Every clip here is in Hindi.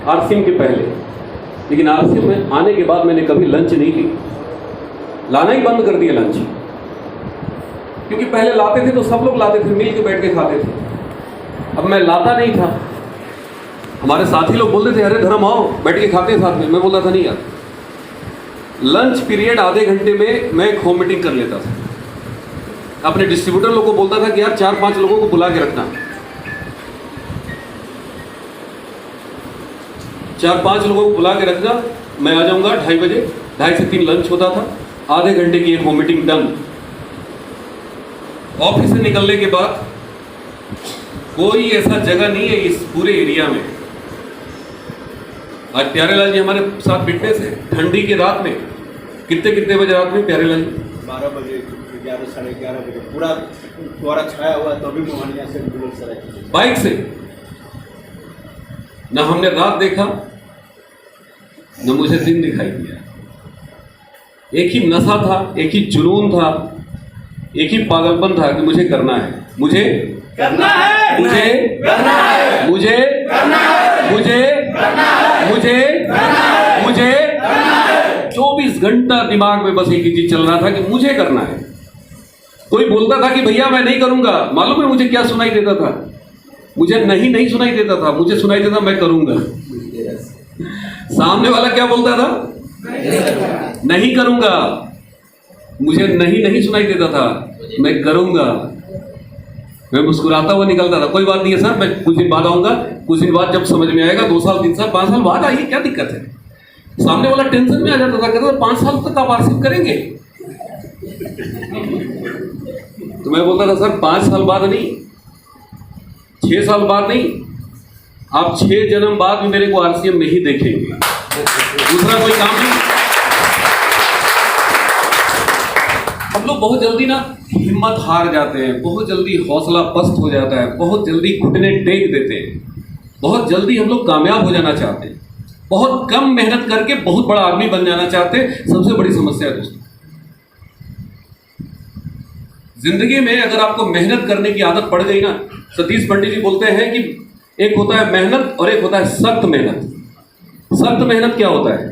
आरसीएम के पहले, लेकिन आरसीएम में आने के बाद मैंने कभी लंच नहीं ली, लाना ही बंद कर दिया लंच। क्योंकि पहले लाते थे तो सब लोग लाते थे, मिल के बैठ के खाते थे। अब मैं लाता नहीं था। हमारे साथी लोग बोलते थे अरे धर्म आओ बैठ के खाते हैं साथ में। मैं बोलता था नहीं यार, लंच पीरियड आधे घंटे में मैं एक होम मीटिंग कर लेता था। अपने डिस्ट्रीब्यूटर लोगों को बोलता था कि यार 4-5 लोगों को बुला के रखना, 4-5 लोगों को बुला के रखना, मैं आ जाऊंगा 2:30 बजे, 2:30 से 3 लंच होता था, आधे घंटे की एक होम मीटिंग डन। ऑफिस से निकलने के बाद कोई ऐसा जगह नहीं है इस पूरे एरिया में। आज प्यारेलाल जी हमारे साथ फिटनेस है, ठंडी की रात में कितने बजे रात में प्यारेलाल जी? 12 बजे, 11, साढ़े 11 बजे पूरा कोहरा छाया हुआ, तो भी मोहनिया से बुलेट से बाइक से न हमने रात देखा न मुझे दिन दिखाई दिया। एक ही नशा था, एक ही जुनून था, एक ही पागलपन था कि मुझे करना है, मुझे करना है, मुझे करना है, मुझे करना है, मुझे करना है, मुझे करना है, मुझे करना है। 24 घंटा दिमाग में बस एक ही चीज चल रहा था कि मुझे करना है। कोई बोलता था कि भैया मैं नहीं करूंगा, मालूम है मुझे क्या सुनाई देता था? मुझे नहीं सुनाई देता था, मुझे सुनाई देता मैं करूंगा। सामने वाला क्या बोलता था? नहीं करूंगा। मुझे नहीं सुनाई देता था, मैं करूंगा। मैं मुस्कुराता हुआ निकलता था, कोई बात नहीं है सर, मैं कुछ दिन बाद आऊंगा, कुछ दिन बाद जब समझ में आएगा, 2 साल 3 साल 5 साल बाद आइए, क्या दिक्कत है? सामने वाला टेंशन में आ जाता था, कहता था 5 साल तक आप आरसीएम करेंगे? तो मैं बोलता था सर 5 साल बाद नहीं, 6 साल बाद नहीं, आप 6 जन्म बाद भी मेरे को आरसीएम में ही देखेंगे, दूसरा कोई काम नहीं। हम लोग बहुत जल्दी ना हिम्मत हार जाते हैं, बहुत जल्दी हौसला पस्त हो जाता है, बहुत जल्दी घुटने टेक देते हैं, बहुत जल्दी हम लोग कामयाब हो जाना चाहते हैं, बहुत कम मेहनत करके बहुत बड़ा आदमी बन जाना चाहते हैं। सबसे बड़ी समस्या है दोस्तों, जिंदगी में अगर आपको मेहनत करने की आदत पड़ गई ना, सतीश पंडित जी बोलते हैं कि एक होता है मेहनत और एक होता है सख्त मेहनत। सख्त मेहनत क्या होता है?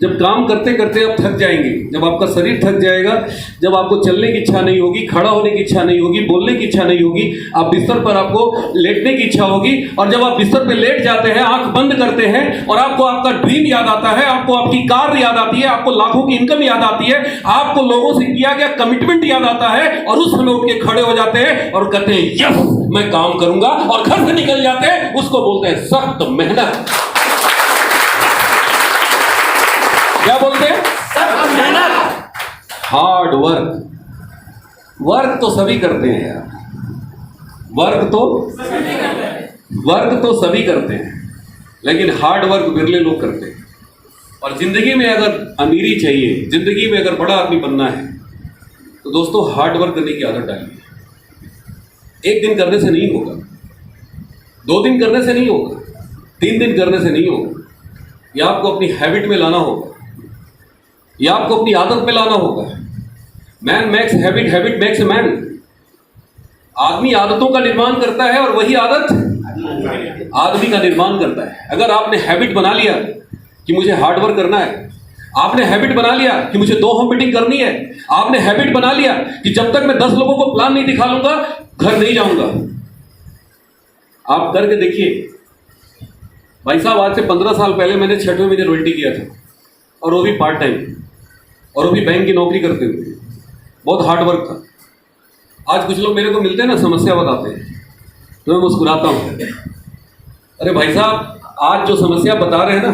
जब काम करते करते आप थक जाएंगे, जब आपका शरीर थक जाएगा, जब आपको चलने की इच्छा नहीं होगी, खड़ा होने की इच्छा नहीं होगी, बोलने की इच्छा नहीं होगी, आप बिस्तर पर आपको लेटने की इच्छा होगी, और जब आप बिस्तर पर लेट जाते हैं, आंख बंद करते हैं और आपको आपका ड्रीम याद आता है, आपको आपकी कार याद आती है, आपको लाखों की इनकम याद आती है, आपको लोगों से किया गया कमिटमेंट याद आता है, और उस समय उठ के खड़े हो जाते हैं और कहते हैं यस मैं काम करूंगा, और घर से निकल जाते हैं, उसको बोलते हैं सख्त मेहनत। क्या बोलते हैं? सख्त मेहनत, हार्ड वर्क। वर्क तो सभी करते हैं यार, वर्क तो सभी करते हैं, लेकिन हार्ड वर्क बिरले लोग करते हैं। और जिंदगी में अगर अमीरी चाहिए, जिंदगी में अगर बड़ा आदमी बनना है, तो दोस्तों हार्ड वर्क करने की आदत डालिए। 1 दिन करने से नहीं होगा, 2 दिन करने से नहीं होगा, 3 दिन करने से नहीं होगा, यह आपको अपनी हैबिट में लाना होगा, यह आपको अपनी आदत में लाना होगा। Man makes habit, habit makes man. आदमी आदतों का निर्माण करता है और वही आदत आदमी का निर्माण करता है। अगर आपने हैबिट बना लिया कि मुझे हार्ड वर्क करना है, आपने हैबिट बना लिया कि मुझे 2 होम मीटिंग करनी है, आपने हैबिट बना लिया कि जब तक मैं 10 लोगों को प्लान नहीं दिखा लूंगा घर नहीं जाऊंगा, आप करके देखिए। भाई साहब आज से 15 साल पहले मैंने 6वें महीने रॉयल्टी किया था, और वो भी पार्ट टाइम, और वो भी बैंक की नौकरी करते हुए। बहुत हार्ड वर्क था। आज कुछ लोग मेरे को मिलते हैं ना, समस्या बताते हैं, तो मैं मुस्कुराता हूँ, अरे भाई साहब आज जो समस्या बता रहे हैं ना,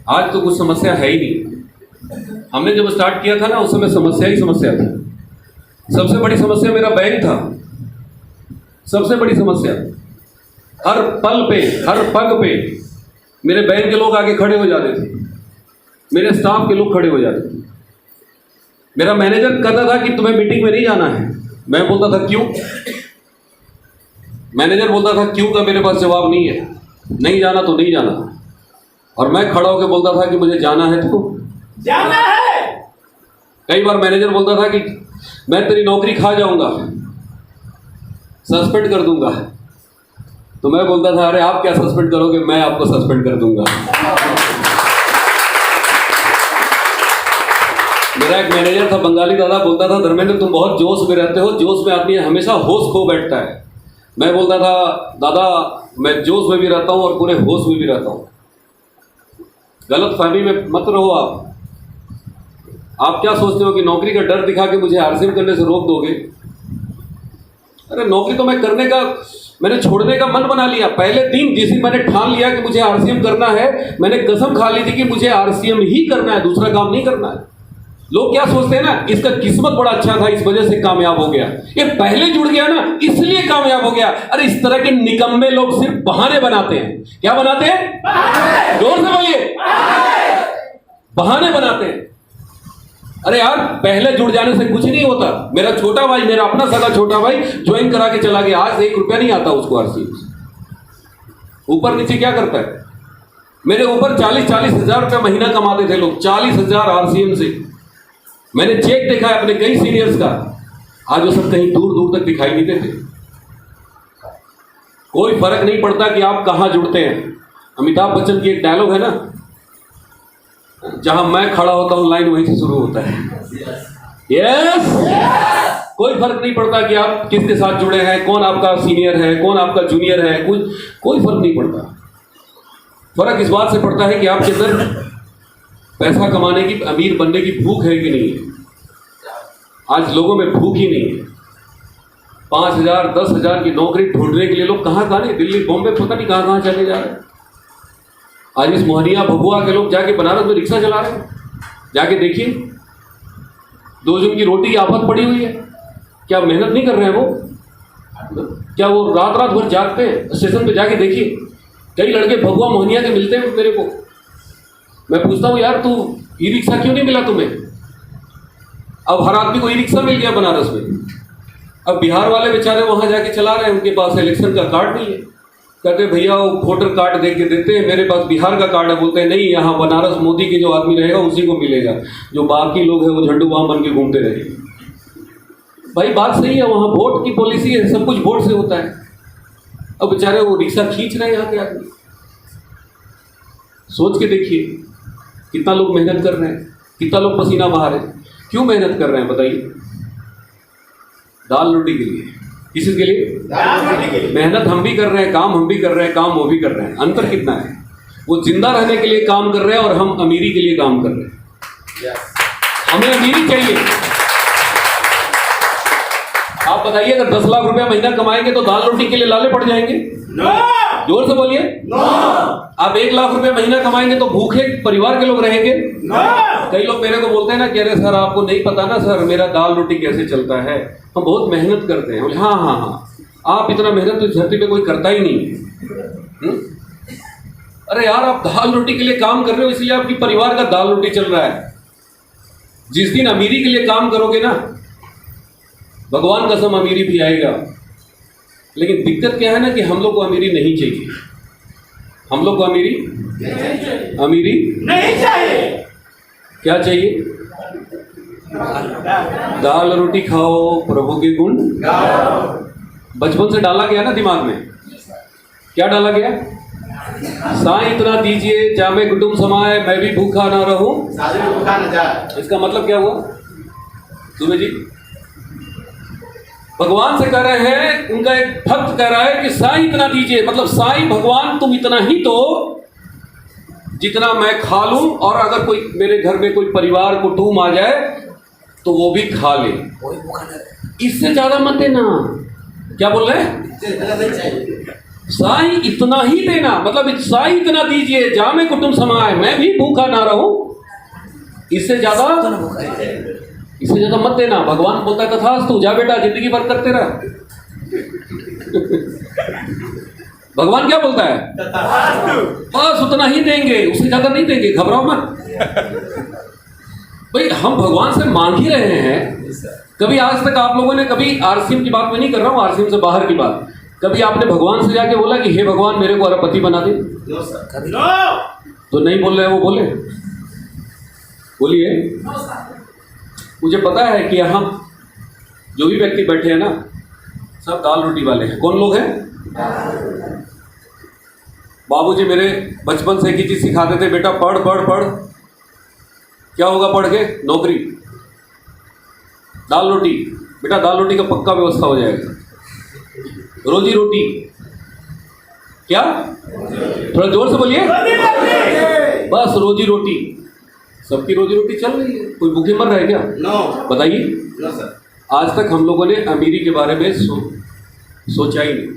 आज तो कुछ समस्या है ही नहीं। हमने जब स्टार्ट किया था ना, उस समय समस्या ही समस्या थी। सबसे बड़ी समस्या मेरा बैंक था, सबसे बड़ी समस्या। हर पल पे, हर पग पे मेरे बैंक के लोग आगे खड़े हो जाते थे, मेरे स्टाफ के लोग खड़े हो जाते थे। मेरा मैनेजर कहता था कि तुम्हें मीटिंग में नहीं जाना है। मैं बोलता था क्यों? मैनेजर बोलता था क्यों का मेरे पास जवाब नहीं है, नहीं जाना तो नहीं जाना। और मैं खड़ा होकर बोलता था कि मुझे जाना है तो जाना है। कई बार मैनेजर बोलता था कि मैं तेरी नौकरी खा जाऊंगा, सस्पेंड कर दूंगा, तो मैं बोलता था अरे आप क्या सस्पेंड करोगे, मैं आपको सस्पेंड कर दूंगा। मेरा एक मैनेजर था बंगाली दादा, बोलता था धर्मेंद्र तुम बहुत जोश में रहते हो, जोश में आदमी हमेशा होश खो बैठता है। मैं बोलता था दादा मैं जोश में भी रहता हूँ और पूरे होश में भी रहता हूँ। गलत फहमी में मत रहो आप क्या सोचते हो कि नौकरी का डर दिखा के मुझे आरसीएम करने से रोक दोगे? अरे नौकरी तो मैं करने का, मैंने छोड़ने का मन बना लिया। पहले दिन जिस दिन मैंने ठान लिया कि मुझे आरसीएम करना है, मैंने कसम खा ली थी कि मुझे आरसीएम ही करना है, दूसरा काम नहीं करना है। लोग क्या सोचते हैं ना, इसका किस्मत बड़ा अच्छा था इस वजह से कामयाब हो गया, ये पहले जुड़ गया ना इसलिए कामयाब हो गया। अरे इस तरह के निकम्मे लोग सिर्फ बहाने बनाते हैं। क्या बनाते हैं? जोर से बोलिए। बहाने बनाते हैं। अरे यार पहले जुड़ जाने से कुछ नहीं होता। मेरा छोटा भाई, मेरा अपना सगा छोटा भाई ज्वाइन करा के चला गया, आज 1 रुपया नहीं आता उसको आरसीएम से। ऊपर नीचे क्या करता है? मेरे ऊपर 40-40 हजार रुपया महीना कमाते थे लोग, 40 हजार आरसीएम से। मैंने चेक देखा है अपने कई सीनियर्स का, आज वो सब कहीं दूर दूर तक दिखाई नहीं देते। कोई फर्क नहीं पड़ता कि आप कहां जुड़ते हैं। अमिताभ बच्चन की एक डायलॉग है ना, जहां मैं खड़ा होता हूं लाइन वहीं से शुरू होता है। यस कोई फर्क नहीं पड़ता कि आप किसके साथ जुड़े हैं, कौन आपका सीनियर है, कौन आपका जूनियर है, कोई फर्क नहीं पड़ता। फर्क इस बात से पड़ता है कि आपके अंदर पैसा कमाने की, अमीर बनने की भूख है कि नहीं है। आज लोगों में भूख ही नहीं है। 5,000 10,000 की नौकरी ढूंढने के लिए लोग कहाँ नहीं, दिल्ली बॉम्बे पता नहीं कहाँ चले जा रहे हैं। आज इस मोहनिया भभुआ के लोग जाके बनारस में रिक्शा चला रहे हैं। जाके देखिए, 2 जन की रोटी की आफत पड़ी हुई है। क्या मेहनत नहीं कर रहे हैं वो? क्या वो रात रात भर जागते हैं? स्टेशन पे जाके देखिए, कई लड़के भभुआ मोहनिया के मिलते हैं मेरे को। मैं पूछता हूँ यार तू ई रिक्शा क्यों नहीं मिला तुम्हें? अब हर आदमी को ई रिक्शा मिल गया बनारस में। अब बिहार वाले बेचारे वहाँ जाके चला रहे हैं, उनके पास इलेक्शन का कार्ड नहीं है। कहते भैया वो वोटर कार्ड दे के देते हैं, मेरे पास बिहार का कार्ड है। बोलते हैं नहीं, यहाँ बनारस मोदी के जो आदमी रहेगा उसी को मिलेगा, जो बाकी लोग हैं वो झंडू बाम बन के घूमते रहेंगे। भाई बात सही है, वहाँ वोट की पॉलिसी है, सब कुछ वोट से होता है। अब बेचारे वो रिक्शा खींच रहे हैं यहाँ के आदमी। सोच के देखिए कितना लोग मेहनत कर रहे हैं, कितना लोग पसीना बहा रहे हैं। क्यों मेहनत कर रहे हैं बताइए? दाल रोटी के लिए। किसी के लिए? मेहनत हम भी कर रहे हैं, काम हम भी कर रहे हैं, काम वो भी कर रहे हैं। अंतर कितना है? वो जिंदा रहने के लिए काम कर रहे हैं और हम अमीरी के लिए काम कर रहे हैं। हमें अमीरी चाहिए। आप बताइए, अगर 10 लाख रुपया महीना कमाएंगे तो दाल रोटी के लिए लाले पड़ जाएंगे? जोर से बोलिए। आप 1 लाख रुपया महीना कमाएंगे तो भूखे परिवार के लोग रहेंगे? कई लोग मेरे को बोलते हैं ना कि अरे सर आपको नहीं पता ना सर मेरा दाल रोटी कैसे चलता है, हम बहुत मेहनत करते हैं। बोले हाँ, आप इतना मेहनत तो धरती पे कोई करता ही नहीं है। अरे यार आप दाल रोटी के लिए काम कर रहे हो, इसलिए आपकी परिवार का दाल रोटी चल रहा है। जिस दिन अमीरी के लिए काम करोगे ना, भगवान कसम अमीरी भी आएगा। लेकिन दिक्कत क्या है ना कि हम लोग को अमीरी नहीं चाहिए। हम लोग को अमीरी नहीं चाहिए। क्या चाहिए? दाल रोटी खाओ, प्रभु के गुण बचपन से डाला गया ना दिमाग में। क्या डाला गया? साईं इतना दीजिए जामे कुटुंब समाए, मैं भी भूखा ना रहूं। इसका मतलब क्या हुआ सुबह जी? भगवान से कह रहे हैं, उनका एक भक्त कह रहा है कि साईं इतना दीजिए, मतलब साईं भगवान तुम इतना ही दो जितना मैं खा लूं, और अगर कोई मेरे घर में कोई परिवार कुटुंब आ जाए तो वो भी खा ले, इससे ज्यादा मत देना। क्या बोल रहे हैं? साईं इतना ही देना, मतलब साईं इतना दीजिए जामे कुटुंब समाए, मैं भी भूखा ना रहूं, इससे ज्यादा मत देना। भगवान बोलता है तथास्तु, जा बेटा जिंदगी भर करते रह। भगवान क्या बोलता है? बस उतना ही देंगे, उससे ज्यादा नहीं देंगे, घबराओ मत। भाई हम भगवान से मांग ही रहे हैं। कभी आज तक आप लोगों ने, कभी आरसीएम की बात मैं नहीं कर रहा हूँ, आरसीएम से बाहर की बात, कभी आपने भगवान से जाके बोला कि हे भगवान मेरे को अरबपति बना दे? तो नहीं बोल रहे, वो बोले बोलिए। मुझे पता है कि यहाँ जो भी व्यक्ति बैठे हैं ना, सब दाल रोटी वाले हैं। कौन लोग हैं? बाबूजी मेरे बचपन से एक ही चीज़ सिखाते थे, बेटा पढ़ पढ़ पढ़। क्या होगा पढ़ के? नौकरी, दाल रोटी। बेटा दाल रोटी का पक्का व्यवस्था हो जाएगा। रोजी रोटी क्या? थोड़ा जोर से बोलिए। बस रोजी रोटी, सबकी रोजी रोटी चल रही है, कोई भूखे मर रहा है क्या? नो बताइए। No sir. आज तक हम लोगों ने अमीरी के बारे में सोचा ही नहीं।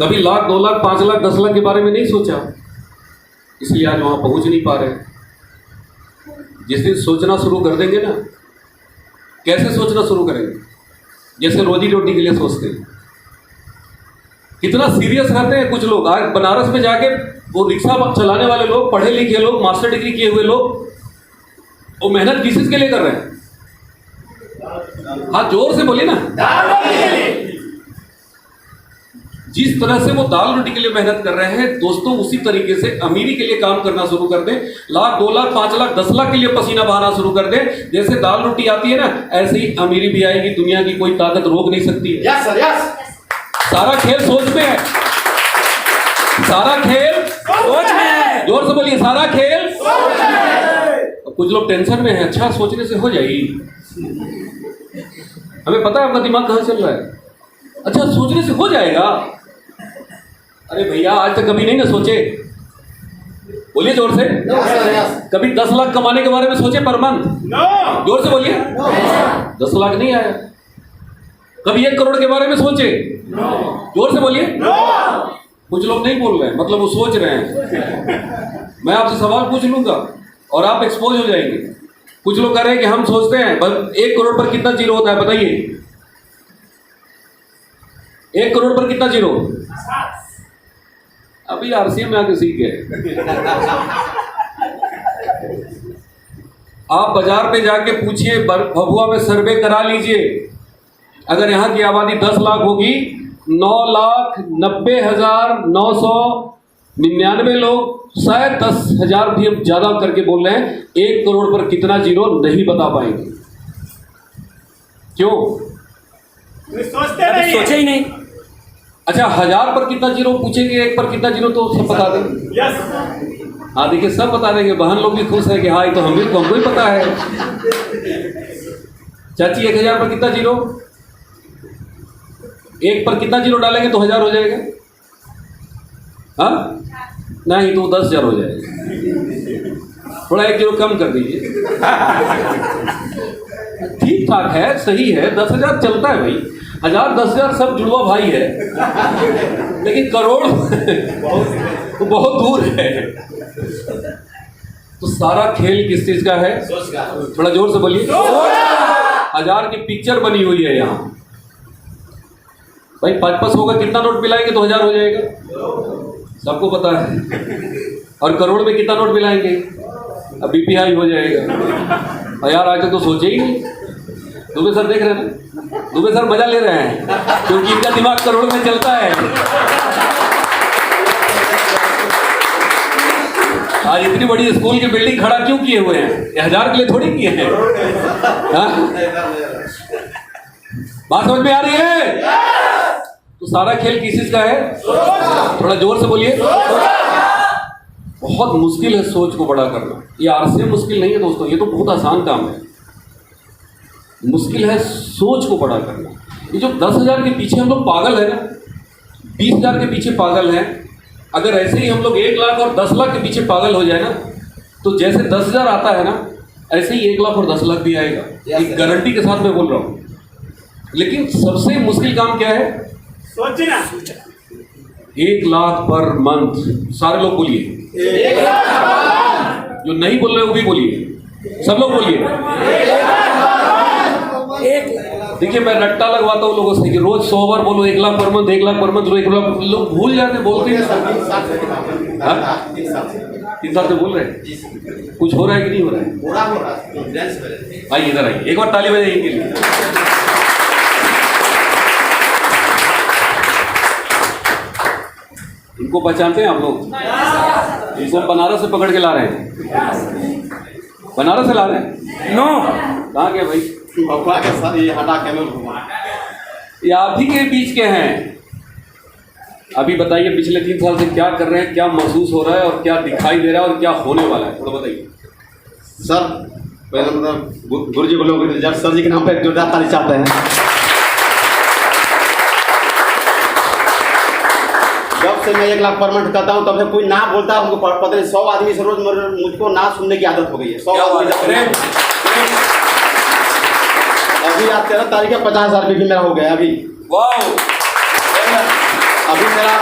कभी लाख, 2 लाख, 5 लाख, 10 लाख के बारे में नहीं सोचा, इसलिए आज वहाँ पहुँच नहीं पा रहे। जिस दिन सोचना शुरू कर देंगे ना, कैसे सोचना शुरू करेंगे? जैसे रोजी रोटी के लिए सोचते हैं। कितना सीरियस रहते हैं कुछ लोग। आज बनारस में जाके वो रिक्शा चलाने वाले लोग, पढ़े लिखे लोग, मास्टर डिग्री किए हुए लोग, वो मेहनत किस चीज के लिए कर रहे हैं? हाँ जोर से बोलिए ना। जिस तरह से वो दाल रोटी के लिए मेहनत कर रहे हैं दोस्तों, उसी तरीके से अमीरी के लिए काम करना शुरू कर दें। लाख, 2 लाख, 5 लाख, 10 लाख के लिए पसीना बहाना शुरू कर दें। जैसे दाल रोटी आती है ना, ऐसे ही अमीरी भी आएगी। दुनिया की कोई ताकत रोक नहीं सकती है। Yes sir, yes. सारा खेल सोच में है। सारा खेल सोच में है। जोर से बोलिए, सारा खेल सोच में है। कुछ लोग टेंशन में है। अच्छा, सोचने से हो जाएगी। हमें पता है आपका दिमाग कहाँ चल रहा है। अच्छा, सोचने से हो जाएगा। अरे भैया, आज तक कभी नहीं ना सोचे? बोलिए जोर से। कभी 10 लाख कमाने के बारे में सोचे पर मंथ? जोर से बोलिए। 10 लाख नहीं आया। कभी 1 करोड़ के बारे में सोचे? जोर से बोलिए। कुछ लोग नहीं बोल रहे हैं, मतलब वो सोच रहे हैं। मैं आपसे सवाल पूछ लूंगा और आप एक्सपोज हो जाएंगे। कुछ लोग कह रहे हैं कि हम सोचते हैं, बस 1 करोड़ पर कितना जीरो होता है बताइए? 1 करोड़ पर कितना जीरो? अभी आरसीएम में आके सीख गए। आप बाजार पे जाके पूछिए, भभुआ में सर्वे करा लीजिए। अगर यहाँ की आबादी 10 लाख होगी, 9,90,999 लोग, शायद 10,000 भी हम ज्यादा करके बोल रहे हैं, 1 करोड़ पर कितना जीरो नहीं बता पाएंगे। क्यों? सोचे ही नहीं। अच्छा, 1000 पर कितना जीरो पूछेंगे, 1 पर कितना जीरो, तो सब बता देंगे। हाँ देखिए, सब बता देंगे। बहन लोग भी खुश है कि हाँ, ये तो हमको ही पता है। चाची, 1000 पर कितना जीरो? 1 पर कितना जीरो डालेंगे तो 1000 हो जाएगा? हाँ नहीं, तो 10,000 हो जाएगा। थोड़ा 1 जीरो कम कर दीजिए। ठीक ठाक है, सही है। 10,000 चलता है भाई। 1000, 10,000 सब जुड़वा भाई है, लेकिन करोड़ बहुत दूर है। तो सारा खेल किस चीज का है? थोड़ा जोर से बोलिए। 1000 की पिक्चर बनी हुई है यहाँ भाई। 5 होगा, कितना नोट मिलाएंगे तो 1000 हो जाएगा, सबको पता है। और करोड़ में कितना नोट मिलाएंगे? अब बीपीआई हो जाएगा। यार आज तक तो सोचे ही नहीं। दुबे सर देख रहे हैं ना, दुबे सर मजा ले रहे हैं क्योंकि इनका दिमाग करोड़ में चलता है। आज इतनी बड़ी स्कूल की बिल्डिंग खड़ा क्यों किए हुए हैं? 1000 के लिए थोड़ी किए हैं। बात समझ में आ रही है? तो सारा खेल किस चीज का है? थोड़ा जोर से बोलिए। बहुत मुश्किल है सोच को बड़ा करना। ये आरसीएम मुश्किल नहीं है दोस्तों, ये तो बहुत आसान काम है। मुश्किल है सोच को बड़ा करना। ये जो 10,000 के पीछे हम लोग पागल है ना, 20,000 के पीछे पागल हैं, अगर ऐसे ही हम लोग 1 लाख और 10 लाख के पीछे पागल हो जाए ना, तो जैसे 10,000 आता है ना, ऐसे ही 1 लाख और 10 लाख भी आएगा। एक गारंटी के साथ मैं बोल रहा हूँ। लेकिन सबसे मुश्किल काम क्या है? सोचना। 1 लाख पर मंथ। सारे लोग बोलिए। जो नहीं बोल रहे वो भी बोलिए, सब लोग बोलिए। देखिए, मैं रट्टा लगवाता हूँ लोगों से कि रोज 100 बार बोलो 1 lakh per month, 1 lakh per month, 1 lakh. लोग भूल जाते, बोलते हैं। 3 साल से बोल रहे हैं। कुछ हो रहा है कि नहीं हो रहा है? आइए इधर आइए, एक बार ताली बजाइए इनके लिए। इनको पहचानते हैं आप लोग? इनको बनारस से पकड़ के ला रहे हैं। बनारस से ला रहे हैं? नो। कहाँ के भाई? पापा के साथ ये हटा के लोग घुमा। ये आप ही के बीच के हैं। अभी बताइए पिछले 3 साल से क्या कर रहे हैं, क्या महसूस हो रहा है और क्या दिखाई दे रहा है और क्या होने वाला है, थोड़ा बताइए। सर पहले मतलब गुरु जी को लोग जज सर जी के नाम पर जोरदार ताली चाहते हैं। जब से मैं 1 लाख पर मंथ करता हूँ तब से कोई ना बोलता है, हमको पता नहीं 100 आदमी से रोज मुझको ना सुनने की आदत हो गई है। 100 आदमी अभी आज 13 तारीख है, 50,000 भी मेरा हो गया अभी। अभी मेरा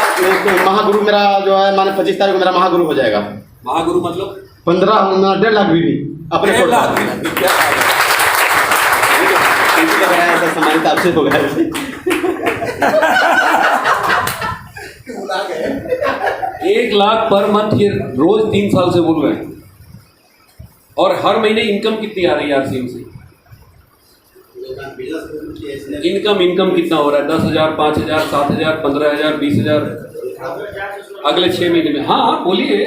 महागुरु मेरा जो है माने 25 तारीख को मेरा महागुरु हो जाएगा। महागुरु मतलब 1.5 लाख भी अपने ऐसा सम्मानित आपसे हो गया। 1 लाख पर मंथ ये रोज 3 साल से बोल रहे हैं। और हर महीने इनकम कितनी आ रही है आरसीएम से? इनकम कितना हो रहा है? 10,000, 5,000, 7,000, 15,000, 20,000 अगले 6 महीने में। हाँ बोलिए,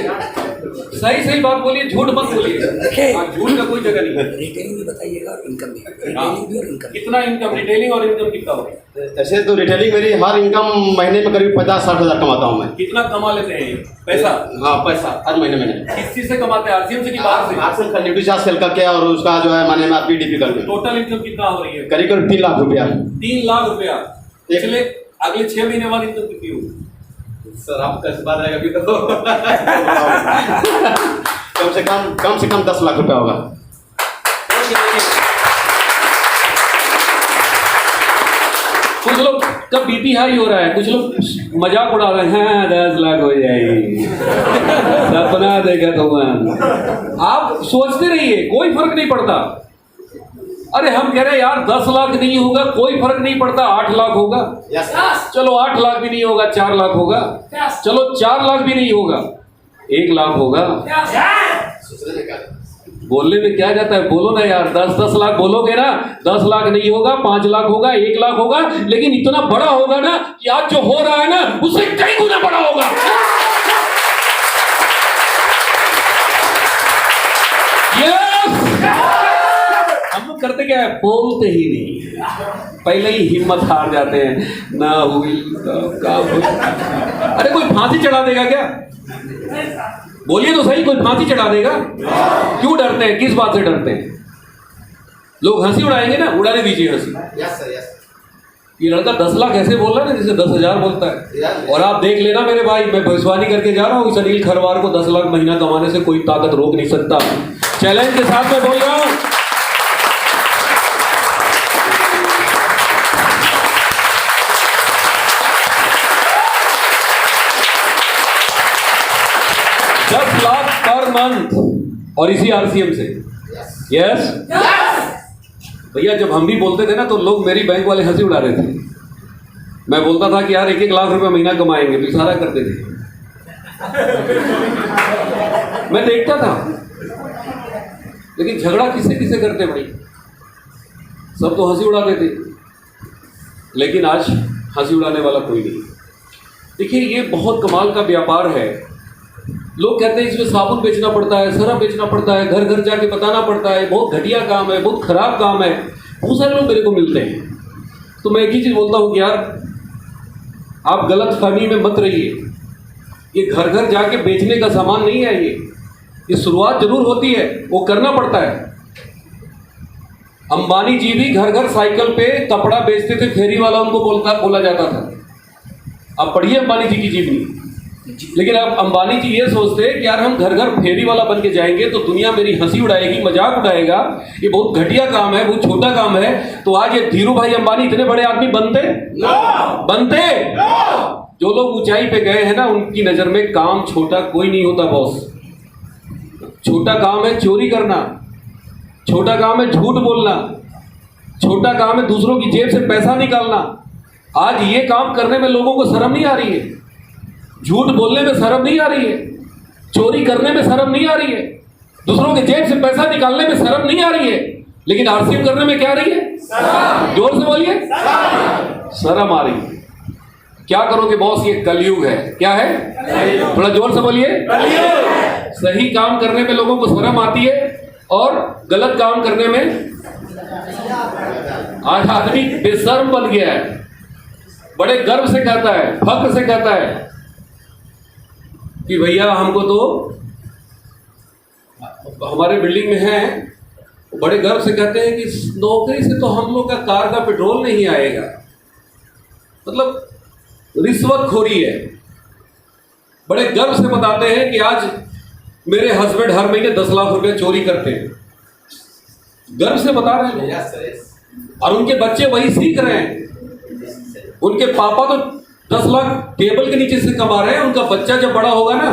सही बात बोलिए, झूठ मत बोलिए। झूठ का कोई जगह नहीं है। रिटेलिंग भी बताइएगा और इनकम भी। रिटेलिंग भी और इनकम। कितना इनकम, रिटेलिंग और इनकम कितना हो रहा है? ऐसे तो रिटेलिंग मेरी हर इनकम महीने में करीब 50-60 हज़ार कमाता हूँ मैं। कितना कमा लेते हैं ये पैसा? हाँ पैसा हर महीने में। किस चीज से कमाते हैं, आरसीएम से कि बाहर से? आरसीएम का ड्यूटी चार्ज सेल करके और उसका जो है माने में पीडीपी करके। टोटल इनकम कितना हो रही है? करीब 3 लाख रुपया। 3 लाख रुपया। पिछले अगले 6 महीने बाद इनकम कितनी होगी? सर आपका इस बात रहेगा अभी तो कम से कम 10 लाख रुपया होगा। कुछ लोग का बीपी हाई हो रहा है, कुछ लोग मजाक उड़ा रहे हैं, 10 लाख हो जाएगी, सपना देखा तो। आप सोचते रहिए, कोई फर्क नहीं पड़ता। अरे हम कह रहे हैं यार 10 लाख नहीं होगा, कोई फर्क नहीं पड़ता, 8 लाख होगा। चलो 8 लाख भी नहीं होगा, 4 लाख होगा। चलो 4 लाख भी नहीं होगा, 1 लाख होगा। बोलने में क्या जाता है, बोलो ना यार। 10 लाख बोलोगे ना, 10 लाख नहीं होगा, 5 लाख होगा, 1 लाख होगा, लेकिन इतना बड़ा होगा ना कि आज जो हो रहा है ना उससे कई गुना बड़ा होगा। हम लोग करते क्या है, बोलते ही नहीं, पहले ही हिम्मत हार जाते हैं। ना हुई तो क्या हुई? अरे कोई फांसी चढ़ा देगा क्या? बोलिए तो सही, कोई फांसी चढ़ा देगा? क्यों डरते हैं, किस बात से डरते हैं? लोग हंसी उड़ाएंगे ना, उड़ाने दीजिए हंसी। ये लड़का 10 लाख ऐसे बोल रहा है ना जैसे 10,000 बोलता है। और आप देख लेना मेरे भाई, मैं भविष्यवाणी करके जा रहा हूँ, इस अनिल खरवार को 10 लाख महीना कमाने से कोई ताकत रोक नहीं सकता। चैलेंज के साथ मैं बोल रहा हूँ। पर मंथ और इसी आरसीएम से। यस भैया, जब हम भी बोलते थे ना तो लोग, मेरी बैंक वाले हंसी उड़ा रहे थे। मैं बोलता था कि यार 1-1 लाख रुपए महीना कमाएंगे, तो इशारा करते थे। मैं देखता था, लेकिन झगड़ा किससे किससे करते भाई? सब तो हंसी उड़ाते थे, लेकिन आज हंसी उड़ाने वाला कोई नहीं। देखिए ये बहुत कमाल का व्यापार है। लोग कहते हैं इसमें साबुन बेचना पड़ता है, सरफ बेचना पड़ता है, घर घर जाके बताना पड़ता है, बहुत घटिया काम है, बहुत खराब काम है। बहुत सारे लोग मेरे को मिलते हैं, तो मैं एक ही चीज़ बोलता हूँ कि यार आप गलत फहमी में मत रहिए। ये घर घर जाके बेचने का सामान नहीं है, ये शुरुआत जरूर होती है, वो करना पड़ता है। अंबानी जी भी घर घर साइकिल पे कपड़ा बेचते थे, फेरी वाला उनको बोला जाता था। अब पढ़िए अंबानी जी की जीवनी। लेकिन अब अंबानी जी ये सोचते हैं कि यार हम घर घर फेरी वाला बन के जाएंगे तो दुनिया मेरी हंसी उड़ाएगी, मजाक उड़ाएगा, ये बहुत घटिया काम है, बहुत छोटा काम है। तो आज ये धीरू भाई अंबानी इतने बड़े आदमी बनते जो लोग ऊंचाई पे गए हैं ना, उनकी नजर में काम छोटा कोई नहीं होता बॉस। छोटा काम है चोरी करना, छोटा काम है झूठ बोलना, छोटा काम है दूसरों की जेब से पैसा निकालना। आज ये काम करने में लोगों को शर्म नहीं आ रही है, झूठ बोलने में शर्म नहीं आ रही है, चोरी करने में शर्म नहीं आ रही है, दूसरों के जेब से पैसा निकालने में शर्म नहीं आ रही है, लेकिन आरसीएम करने में क्या आ रही है? जोर से बोलिए, शर्म आ रही है। क्या करोगे बॉस, ये कलयुग है। क्या है? थोड़ा जोर से बोलिए। सही काम करने में लोगों को शर्म आती है और गलत काम करने में आज आदमी बेशर्म बन गया है। बड़े गर्व से कहता है, फख्र से कहता है कि भैया हमको तो हमारे बिल्डिंग में है, बड़े गर्व से कहते हैं कि नौकरी से तो हम लोग का कार का पेट्रोल नहीं आएगा। मतलब रिश्वतखोरी है। बड़े गर्व से बताते हैं कि आज मेरे हस्बैंड हर महीने 10 लाख रुपए चोरी करते हैं। गर्व से बता रहे हैं और उनके बच्चे वही सीख रहे हैं। उनके पापा तो 10 लाख टेबल के नीचे से कमा रहे हैं, उनका बच्चा जब बड़ा होगा ना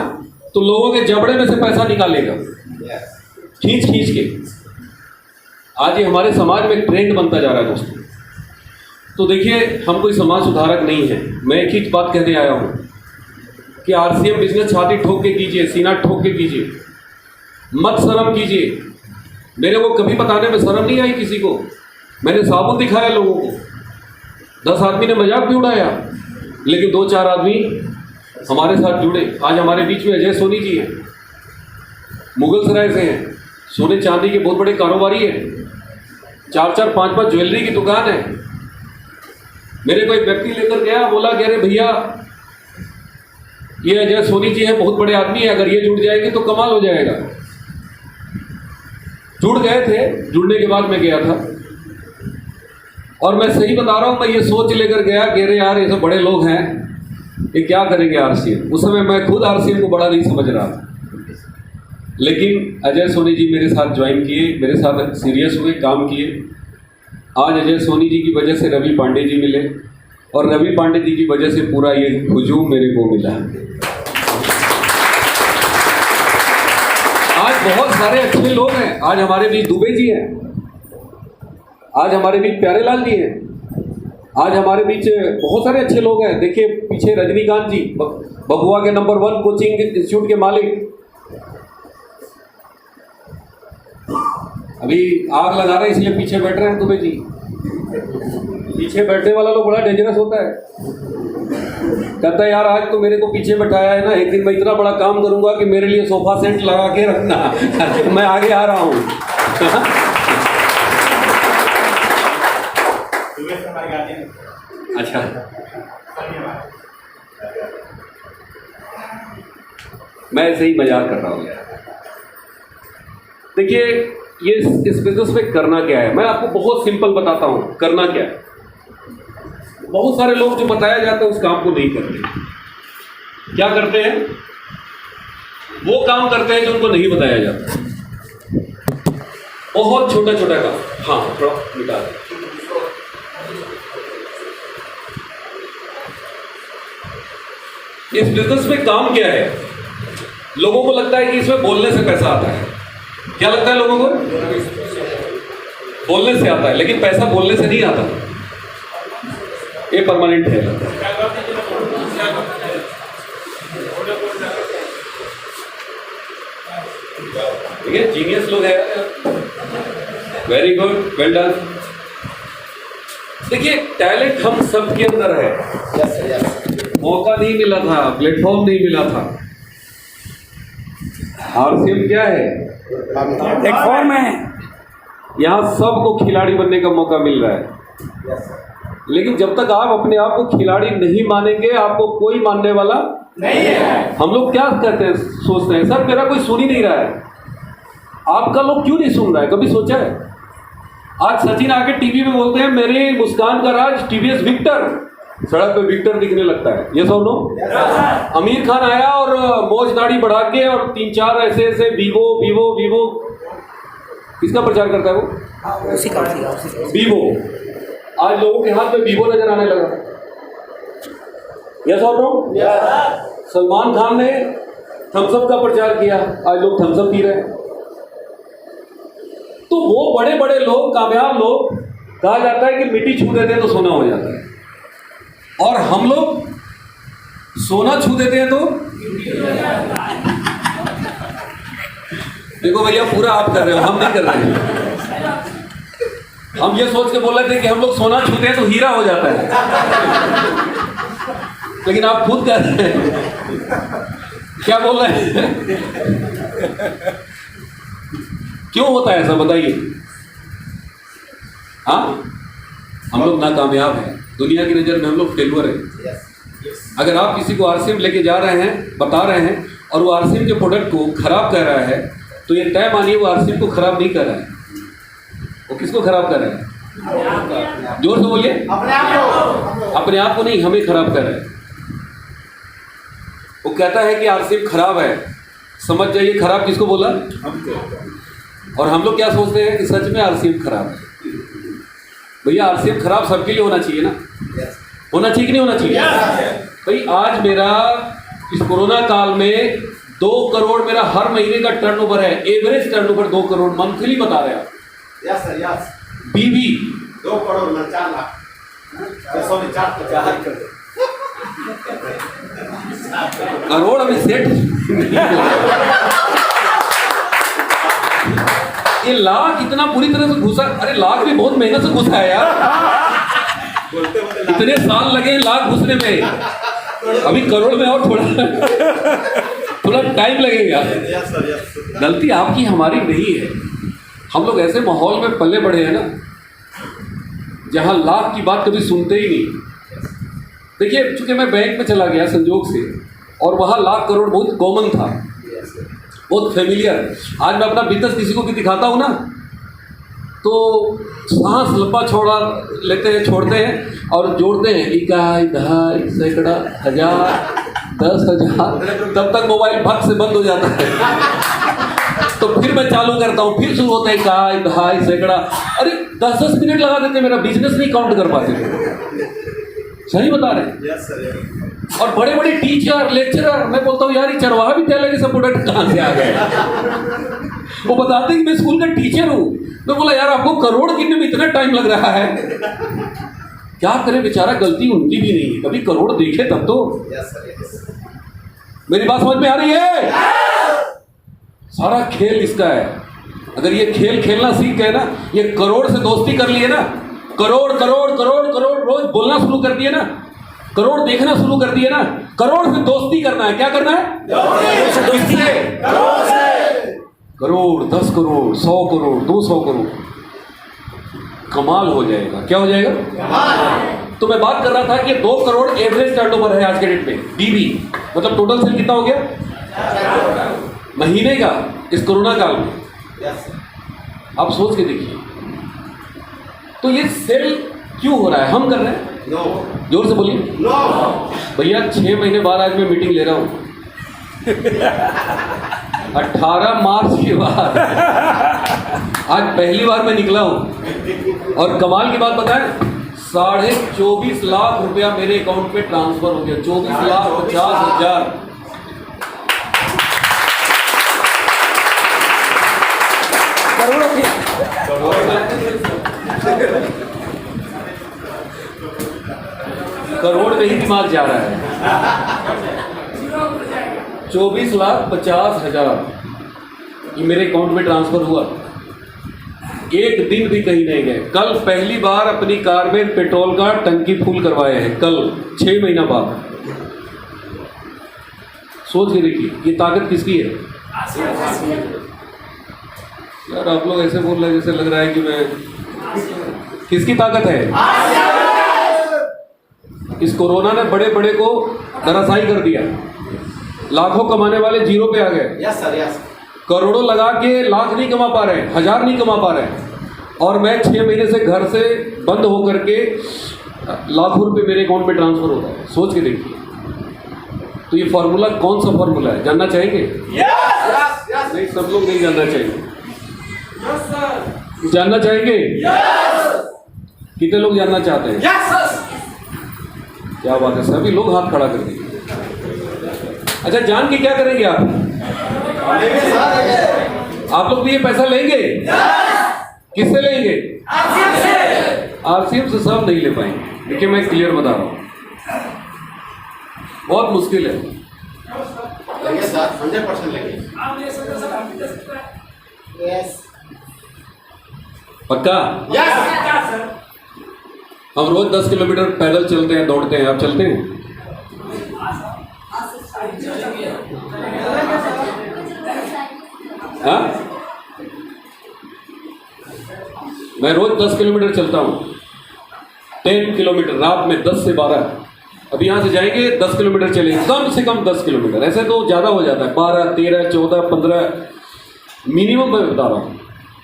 तो लोगों के जबड़े में से पैसा निकालेगा खींच खींच के। आज ये हमारे समाज में ट्रेंड बनता जा रहा है दोस्तों। तो देखिए, हम कोई समाज सुधारक नहीं है। मैं एक ही बात कहने आया हूँ कि आरसीएम बिजनेस छाती ठोक के कीजिए, सीना ठोक के कीजिए, मत शर्म कीजिए। मेरे को कभी बताने में शर्म नहीं आई किसी को। मैंने साबुन दिखाया लोगों को, 10 आदमी ने मजाक भी उड़ाया, लेकिन 2-4 आदमी हमारे साथ जुड़े। आज हमारे बीच में अजय सोनी जी हैं, मुगलसराय से हैं, सोने चांदी के बहुत बड़े कारोबारी हैं, 4-4, 5-5 ज्वेलरी की दुकान है। मेरे को एक व्यक्ति लेकर गया, बोला कि अरे भैया ये अजय सोनी जी है, बहुत बड़े आदमी है, अगर ये जुड़ जाएंगे तो कमाल हो जाएगा। जुड़ गए थे। जुड़ने के बाद मैं गया था और मैं सही बता रहा हूँ, मैं ये सोच लेकर गया कि अरे यार ये सब बड़े लोग हैं, ये क्या करेंगे आरसीएम। उस समय मैं खुद आरसीएम को बड़ा नहीं समझ रहा था, लेकिन अजय सोनी जी मेरे साथ ज्वाइन किए, मेरे साथ सीरियस हुए, काम किए। आज अजय सोनी जी की वजह से रवि पांडे जी मिले और रवि पांडे जी की वजह से पूरा ये हुजूम मेरे को मिला। आज बहुत सारे अच्छे लोग हैं। आज हमारे बीच दुबे जी हैं, आज हमारे बीच प्यारेलाल जी हैं, आज हमारे बीच बहुत सारे अच्छे लोग हैं। देखिए पीछे रजनीकांत जी, बबुआ के नंबर 1 कोचिंग इंस्टीट्यूट के मालिक, अभी आग लगा रहे हैं इसलिए पीछे बैठ रहे हैं दुबे जी। पीछे बैठने वाला लोग बड़ा डेंजरस होता है। कहता है यार आज तो मेरे को पीछे बैठाया है ना, एक दिन मैं इतना बड़ा काम करूंगा कि मेरे लिए सोफा सेट लगा के रखना मैं आगे आ रहा हूँ। अच्छा, मैं ऐसे ही मजाक कर रहा हूँ। देखिए ये इस बिजनेस में करना क्या है, मैं आपको बहुत सिंपल बताता हूँ करना क्या है। बहुत सारे लोग जो बताया जाता है उस काम को नहीं करते। क्या करते हैं? वो काम करते हैं जो उनको नहीं बताया जाता। बहुत छोटा छोटा काम। हाँ थोड़ा मिटा दें। इस बिजनेस में काम क्या है? लोगों को लगता है कि इसमें बोलने से पैसा आता है। क्या लगता है लोगों को? बोलने से आता है, लेकिन पैसा बोलने से नहीं आता, ये परमानेंट है। देखिए जीनियस लोग हैं, वेरी गुड, वेल डन। देखिए टैलेंट हम सबके अंदर है। मौका नहीं मिला था, प्लेटफॉर्म नहीं मिला था। आरसीएम क्या है? प्लेटफॉर्म है। यहाँ सबको खिलाड़ी बनने का मौका मिल रहा है, लेकिन जब तक आप अपने आप को खिलाड़ी नहीं मानेंगे, आपको कोई मानने वाला नहीं है। हम लोग क्या कहते हैं, सोचते हैं सर मेरा कोई सुन ही नहीं रहा है। आपका लोग क्यों नहीं सुन रहा है? कभी सोचा है? आज सचिन आके टीवी में बोलते हैं मेरे मुस्कान का राज टीवीएस विक्टर, सड़क पे विक्टर दिखने लगता है। ये सब नो। आमिर खान आया और मोज दाढ़ी बढ़ा के और 3-4 ऐसे वीवो किसका प्रचार करता है वो? उसी का वीवो। आज लोगों के हाथ में वीवो नजर आने लगा। यस और नो? सलमान खान ने थम्सअप का प्रचार किया, आज लोग थम्सअप पी रहे हैं। तो वो बड़े बड़े लोग, कामयाब लोग, कहा जाता है कि मिट्टी छू देते हैं तो सोना हो जाता है, और हम लोग सोना छू देते हैं तो देखो भैया पूरा आप कर रहे हो, हम नहीं कर रहे हैं। हम ये सोच के बोल रहे थे कि हम लोग सोना छूते हैं तो हीरा हो जाता है, लेकिन आप खुद कर रहे हैं। क्या बोल रहे हैं? क्यों होता है ऐसा बताइए? हाँ, हम लोग नाकामयाब हैं। दुनिया की नज़र में हम लोग फेलुअर हैं। अगर आप किसी को आरसीएम लेके जा रहे हैं, बता रहे हैं, और वो आरसीएम के प्रोडक्ट को खराब कर रहा है, तो ये तय मानिए वो आरसीएम को खराब नहीं कर रहा है। वो किसको खराब कर रहा है? जोर से बोलिए। अपने आप को नहीं, हमें खराब कर रहा है। वो कहता है कि आरसीएम खराब है, समझ जाइए खराब किसको बोला। और हम लोग क्या सोचते हैं कि सच में आरसीएम खराब है। भैया आरसीएम खराब सबके लिए होना चाहिए ना, होना चाहिए कि नहीं होना चाहिए? भाई आज मेरा इस कोरोना काल में 2 करोड़ मेरा हर महीने का टर्नओवर है, एवरेज टर्नओवर 2 करोड़ मंथली बता रहे हैं। Yes sir, yes. बीवी 2 करोड़ में 4 लाख, 450 कर दो। करोड़ अभी सेट ये लाख इतना पूरी तरह से घुसा। अरे लाख भी बहुत मेहनत से घुसा है यार, इतने साल लगे लाख घुसने में, अभी करोड़ में और थोड़ा टाइम लगेगा। Yes sir, yes. गलती आपकी हमारी नहीं है। हम लोग ऐसे माहौल में पले बढ़े हैं ना जहां लाख की बात कभी सुनते ही नहीं। देखिए चूंकि मैं बैंक में चला गया संजोग से, और वहां लाख करोड़ बहुत कॉमन था, बहुत फेमिलियर। आज मैं अपना बिजनेस किसी को भी दिखाता हूँ ना, तो सांस लंबा छोड़ा लेते हैं, छोड़ते हैं और जोड़ते हैं, इकाई, दहाई, सैकड़ा, 1000, 10,000, तब तक मोबाइल भग से बंद हो जाता है। तो फिर मैं चालू करता हूँ, फिर शुरू होता है इकाई, दहाई, सैकड़ा। अरे 10-10 मिनट लगा देते, मेरा बिजनेस नहीं काउंट कर पाते। सही बता रहे हैं। Yes sir. और बड़े बड़े टीचर, लेक्चरर, मैं बोलता हूँ यार ये चरवाहा विद्यालय के सब प्रोडक्ट कहाँ से आ गए? वो बताते हैं कि मैं स्कूल का टीचर हूँ। मैं बोला यार आपको करोड़ गिनने में इतना टाइम लग रहा है, क्या करें बेचारा, गलती उनकी भी नहीं है, कभी करोड़ देखे तब तो। Yes sir, yes. मेरी बात समझ में आ रही है? सारा खेल इसका है। अगर ये खेल खेलना सीख गए ना, ये करोड़ से दोस्ती कर लिए ना, करोड़ करोड़ करोड़ करोड़ रोज बोलना शुरू कर दिए ना, करोड़ देखना शुरू कर दिए ना, करोड़ से दोस्ती करना है। क्या करना है? किससे? करोड़, 10 करोड़, 100 करोड़, 200 करोड़, कमाल हो जाएगा। क्या हो जाएगा? तो मैं बात कर रहा था कि 2 करोड़ एवरेज टर्नओवर है आज के डेट में। बीबी मतलब टोटल सेल कितना हो गया महीने का इस कोरोना काल में? आप सोच के देखिए। तो ये सेल क्यों हो रहा है? हम कर रहे हैं। नो। जोर से बोलिए। नो। भैया 6 महीने बाद आज मैं मीटिंग ले रहा हूँ 18 मार्च के बाद आज पहली बार मैं निकला हूँ। और कमाल की बात बताएं, 24.5 लाख रुपया मेरे अकाउंट में ट्रांसफर हो गया। 24,50,000। करोड़ों की करोड़ में ही दिमाग जा रहा है। 24,50,000 ये मेरे अकाउंट में ट्रांसफर हुआ। एक दिन भी कहीं नहीं गए। कल पहली बार अपनी कार में पेट्रोल का टंकी फुल करवाए हैं, कल 6 महीना बाद। सोच के देखिए ये ताकत किसकी है? यार आप लोग ऐसे बोल रहे हैं जैसे लग रहा है कि मैं, किसकी ताकत है? इस कोरोना ने बड़े बड़े को धराशायी कर दिया। लाखों कमाने वाले जीरो पे आ गए। Yes sir, yes. करोड़ों लगा के लाख नहीं कमा पा रहे, 1000 नहीं कमा पा रहे, और मैं 6 महीने से घर से बंद होकर के लाखों रुपए मेरे अकाउंट में ट्रांसफर होता है। सोच के देखिए। तो ये फॉर्मूला कौन सा फॉर्मूला है, जानना चाहेंगे? Yes, yes. नहीं, सब लोग नहीं जानना चाहिए। जानना चाहेंगे? कितने लोग जानना चाहते हैं? यस। क्या बात है, सभी लोग हाथ खड़ा कर दिए। अच्छा, जान के क्या करेंगे आप? आप लोग भी ये पैसा लेंगे? किससे लेंगे? आरसीएम से सब नहीं ले पाएंगे। देखिए मैं क्लियर बता रहा हूँ, बहुत मुश्किल है। लेंगे सर, 100% लेंगे। यस। पक्का? यस। हम रोज 10 किलोमीटर पैदल चलते हैं, दौड़ते हैं। आप चलते हैं? हाँ, मैं रोज 10 किलोमीटर चलता हूँ। 10 किलोमीटर रात में 10 से 12। अभी यहाँ से जाएंगे 10 किलोमीटर चले, कम से कम 10 किलोमीटर, ऐसे तो ज़्यादा हो जाता है, 12, 13, 14, 15 मिनिमम मैं बता रहा हूँ।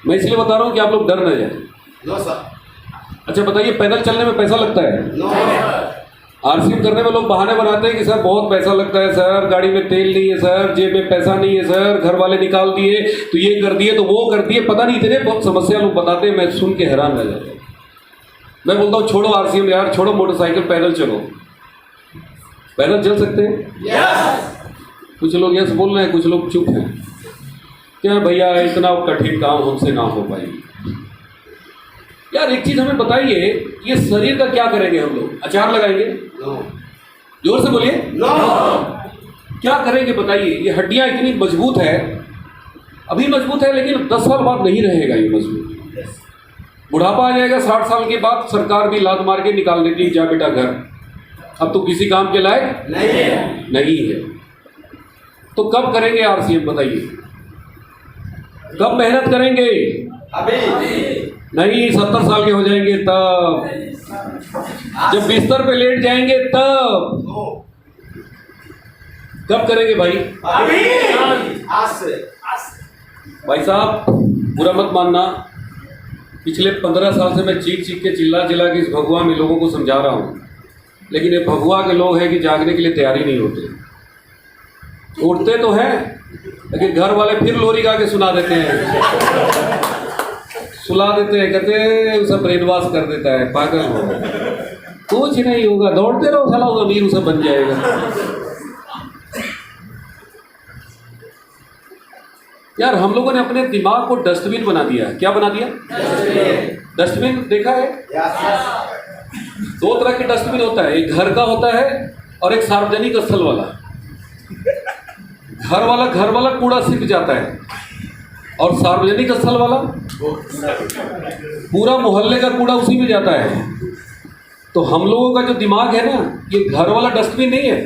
मैं इसलिए बता रहा हूँ कि आप लोग डर न जाए। नो सर, अच्छा बताइए, पैदल चलने में पैसा लगता है? नो। आरसीएम करने में लोग बहाने बनाते हैं कि सर बहुत पैसा लगता है, सर गाड़ी में तेल नहीं है, सर जेब में पैसा नहीं है, सर घर वाले निकाल दिए तो ये कर दिए तो वो कर दिए, पता नहीं इतने बहुत समस्या लोग बताते हैं, मैं सुन के हैरान रह जाता हूँ। मैं बोलता हूँ छोड़ो आरसीएम यार, छोड़ो मोटरसाइकिल, पैदल चलो। पैदल चल सकते हैं? यस। कुछ लोग यस बोल रहे हैं, कुछ लोग चुप हैं। क्या भैया इतना कठिन काम हमसे ना हो पाए। यार एक चीज हमें बताइए, ये शरीर का क्या करेंगे हम लोग? अचार लगाएंगे? नो। जोर से बोलिए। नो। क्या करेंगे बताइए? ये हड्डियां इतनी मजबूत है, अभी मजबूत है लेकिन 10 साल बाद नहीं रहेगा ये मजबूत। बुढ़ापा आ जाएगा 60 साल के बाद, सरकार भी लात मार के निकाल देती है, जा बेटा घर, अब तो किसी काम के लायक नहीं है। तो कब करेंगे आरसीएम बताइए? कब मेहनत करेंगे? अभी नहीं, 70 साल के हो जाएंगे तब, जब बिस्तर पे लेट जाएंगे तब। नो। कब करेंगे भाई? अभी आज से। भाई साहब बुरा मत मानना, पिछले 15 साल से मैं चीख चीख के चिल्ला चिल्ला के इस भगवा में लोगों को समझा रहा हूँ, लेकिन ये भगवा के लोग हैं कि जागने के लिए तैयारी नहीं होते। उठते तो हैं लेकिन घर वाले फिर लोरी गा के सुना देते हैं, सुला देते हैं, कहते हैं उसे ब्रेन वॉश कर देता है, पागल हो, कुछ नहीं होगा, दौड़ते रहो साला, वो अमीर उसे बन जाएगा। यार हम लोगों ने अपने दिमाग को डस्टबिन बना दिया। क्या बना दिया? डस्टबिन देखा है? दो तरह के डस्टबिन होता है, एक घर का होता है और एक सार्वजनिक स्थल वाला। घर वाला कूड़ा सिर्फ जाता है, और सार्वजनिक स्थल वाला पूरा मोहल्ले का कूड़ा उसी में जाता है। तो हम लोगों का जो दिमाग है ना, ये घर वाला डस्टबिन नहीं है।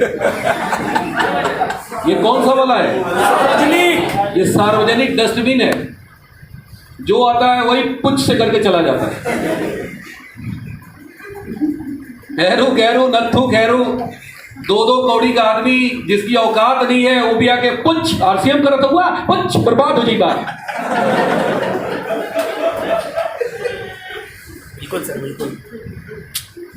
ये कौन सा वाला है? सार्वजनिक। ये सार्वजनिक डस्टबिन है, जो आता है वही पुछ से करके चला जाता है। खैरू खैरू नत्थू खैरू, 2-2 कौड़ी का आदमी जिसकी औकात नहीं है, वो भी आके पुछ आरसीएम करता हुआ पुछ बर्बाद हो जाए बात। बिल्कुल सर, बिल्कुल।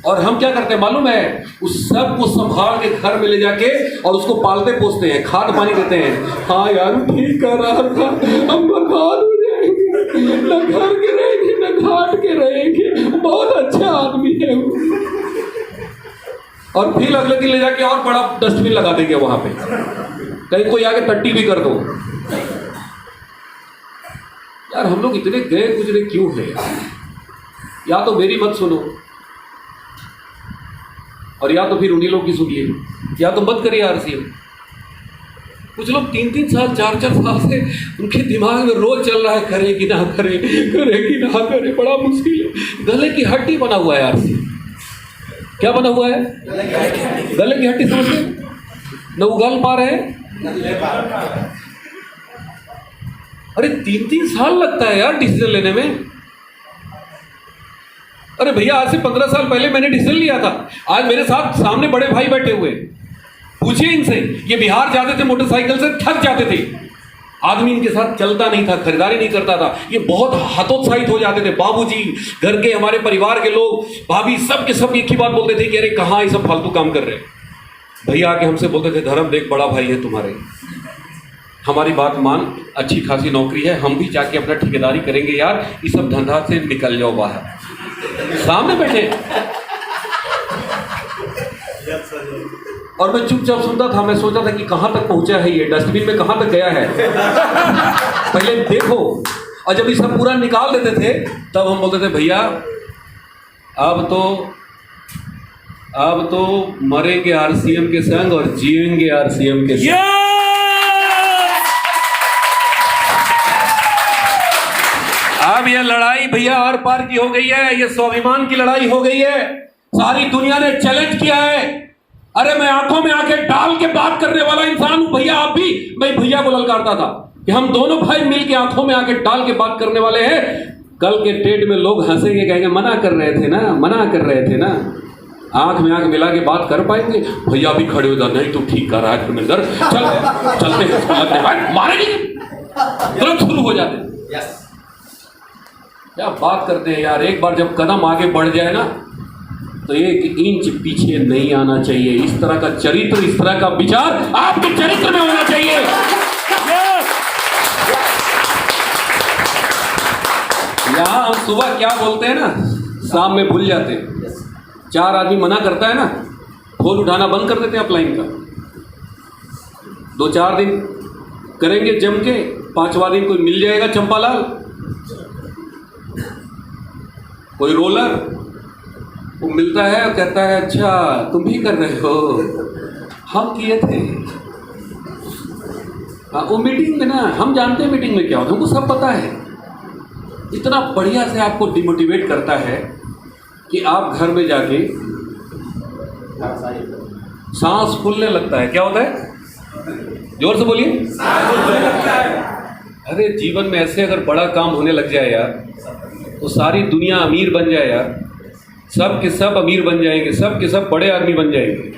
और हम क्या करते हैं मालूम है? उस सब को संभाल के घर में ले जाके और उसको पालते पोसते हैं, खाद पानी देते हैं। हाँ यार ठीक कर रहा था, हम बर्बाद हो जाएंगे, न घर के रहेंगे न घाट के रहेंगे, बहुत अच्छा आदमी है वो। और फिर अगले दिन ले जाके और बड़ा डस्टबिन लगा देंगे वहां पे, कहीं कोई आके टट्टी भी कर दो। यार हम लोग इतने गए गुजरे क्यों है? या तो मेरी मत सुनो, और या तो फिर उन्हीं लोग की सुनिए, या तो मत करिए आरसीएम। कुछ लोग 3-3 साल 4-4 साल से उनके दिमाग में रोज चल रहा है, करे कि ना करे, करे कि ना करे, बड़ा मुश्किल है। गले की हड्डी बना हुआ है आरसीएम। क्या बना हुआ है? गले की हड्डी, समझते न उगल पा रहे हैं। अरे 3-3 साल लगता है यार डिसीजन लेने में। अरे भैया आज से 15 साल पहले मैंने डिसीजन लिया था, आज मेरे साथ सामने बड़े भाई बैठे हुए, पूछिए इनसे, ये बिहार जाते थे मोटरसाइकिल से, थक जाते थे, आदमी इनके साथ चलता नहीं था, खरीदारी नहीं करता था, ये बहुत हतोत्साहित हो जाते थे। बाबूजी, घर के हमारे परिवार के लोग, भाभी, सब के सब एक ही बात बोलते थे कि अरे कहाँ ये सब फालतू काम कर रहे हैं। भैया आके हमसे बोलते थे, धर्म देख बड़ा भाई है तुम्हारे, हमारी बात मान, अच्छी खासी नौकरी है, हम भी जाके अपना ठेकेदारी करेंगे यार, इस सब धंधा से निकल जाओ बाहर। सामने बैठे और मैं चुपचाप सुनता था। मैं सोचा था कि कहाँ तक पहुंचा है ये, डस्टबिन में कहाँ तक गया है, पहले देखो। और जब ये सब पूरा निकाल देते थे तब हम बोलते थे, भैया अब तो मरेंगे आरसीएम के संग और जिएंगे आरसीएम के संग। अब ये लड़ाई भैया आर पार की हो गई है, ये स्वाभिमान की लड़ाई हो गई है। सारी दुनिया ने चैलेंज किया है। अरे मैं आंखों में आंखें डाल के बात करने वाला इंसान हूं भैया, आप भी। मैं भैया को ललकारता था कि हम दोनों भाई मिल के आंखों में आंखें डाल के बात करने वाले हैं। कल के डेट में लोग हंसेंगे, कहेंगे मना कर रहे थे ना, मना कर रहे थे ना। आंख में आंख मिला के बात कर पाएंगे? भैया भी खड़े हो जा, नहीं तो ठीक कर रहा है धर्मेंद्र, चल चलते हैं, मारेंगे, तुरंत शुरू हो जाते हैं। क्या बात करते हैं यार। एक बार जब कदम आगे बढ़ जाए ना तो 1 इंच पीछे नहीं आना चाहिए। इस तरह का चरित्र, इस तरह का विचार आपके चरित्र में होना चाहिए। यहां हम सुबह क्या बोलते हैं ना, शाम में भूल जाते हैं। 4 आदमी मना करता है ना, फोन उठाना बंद कर देते हैं अपलाइन का। 2-4 दिन करेंगे जम के, 5वां दिन कोई मिल जाएगा चंपालाल, कोई रोलर, वो मिलता है और कहता है अच्छा तुम भी कर रहे हो, हम किए थे। वो मीटिंग में ना, हम जानते हैं मीटिंग में क्या होता है, हमको सब पता है। इतना बढ़िया से आपको डिमोटिवेट करता है कि आप घर में जाके सांस फूलने लगता है। क्या होता है? जोर से बोलिए। अरे जीवन में ऐसे अगर बड़ा काम होने लग जाए यार, तो सारी दुनिया अमीर बन जाए यार, सब के सब अमीर बन जाएंगे, सब के सब बड़े आदमी बन जाएंगे।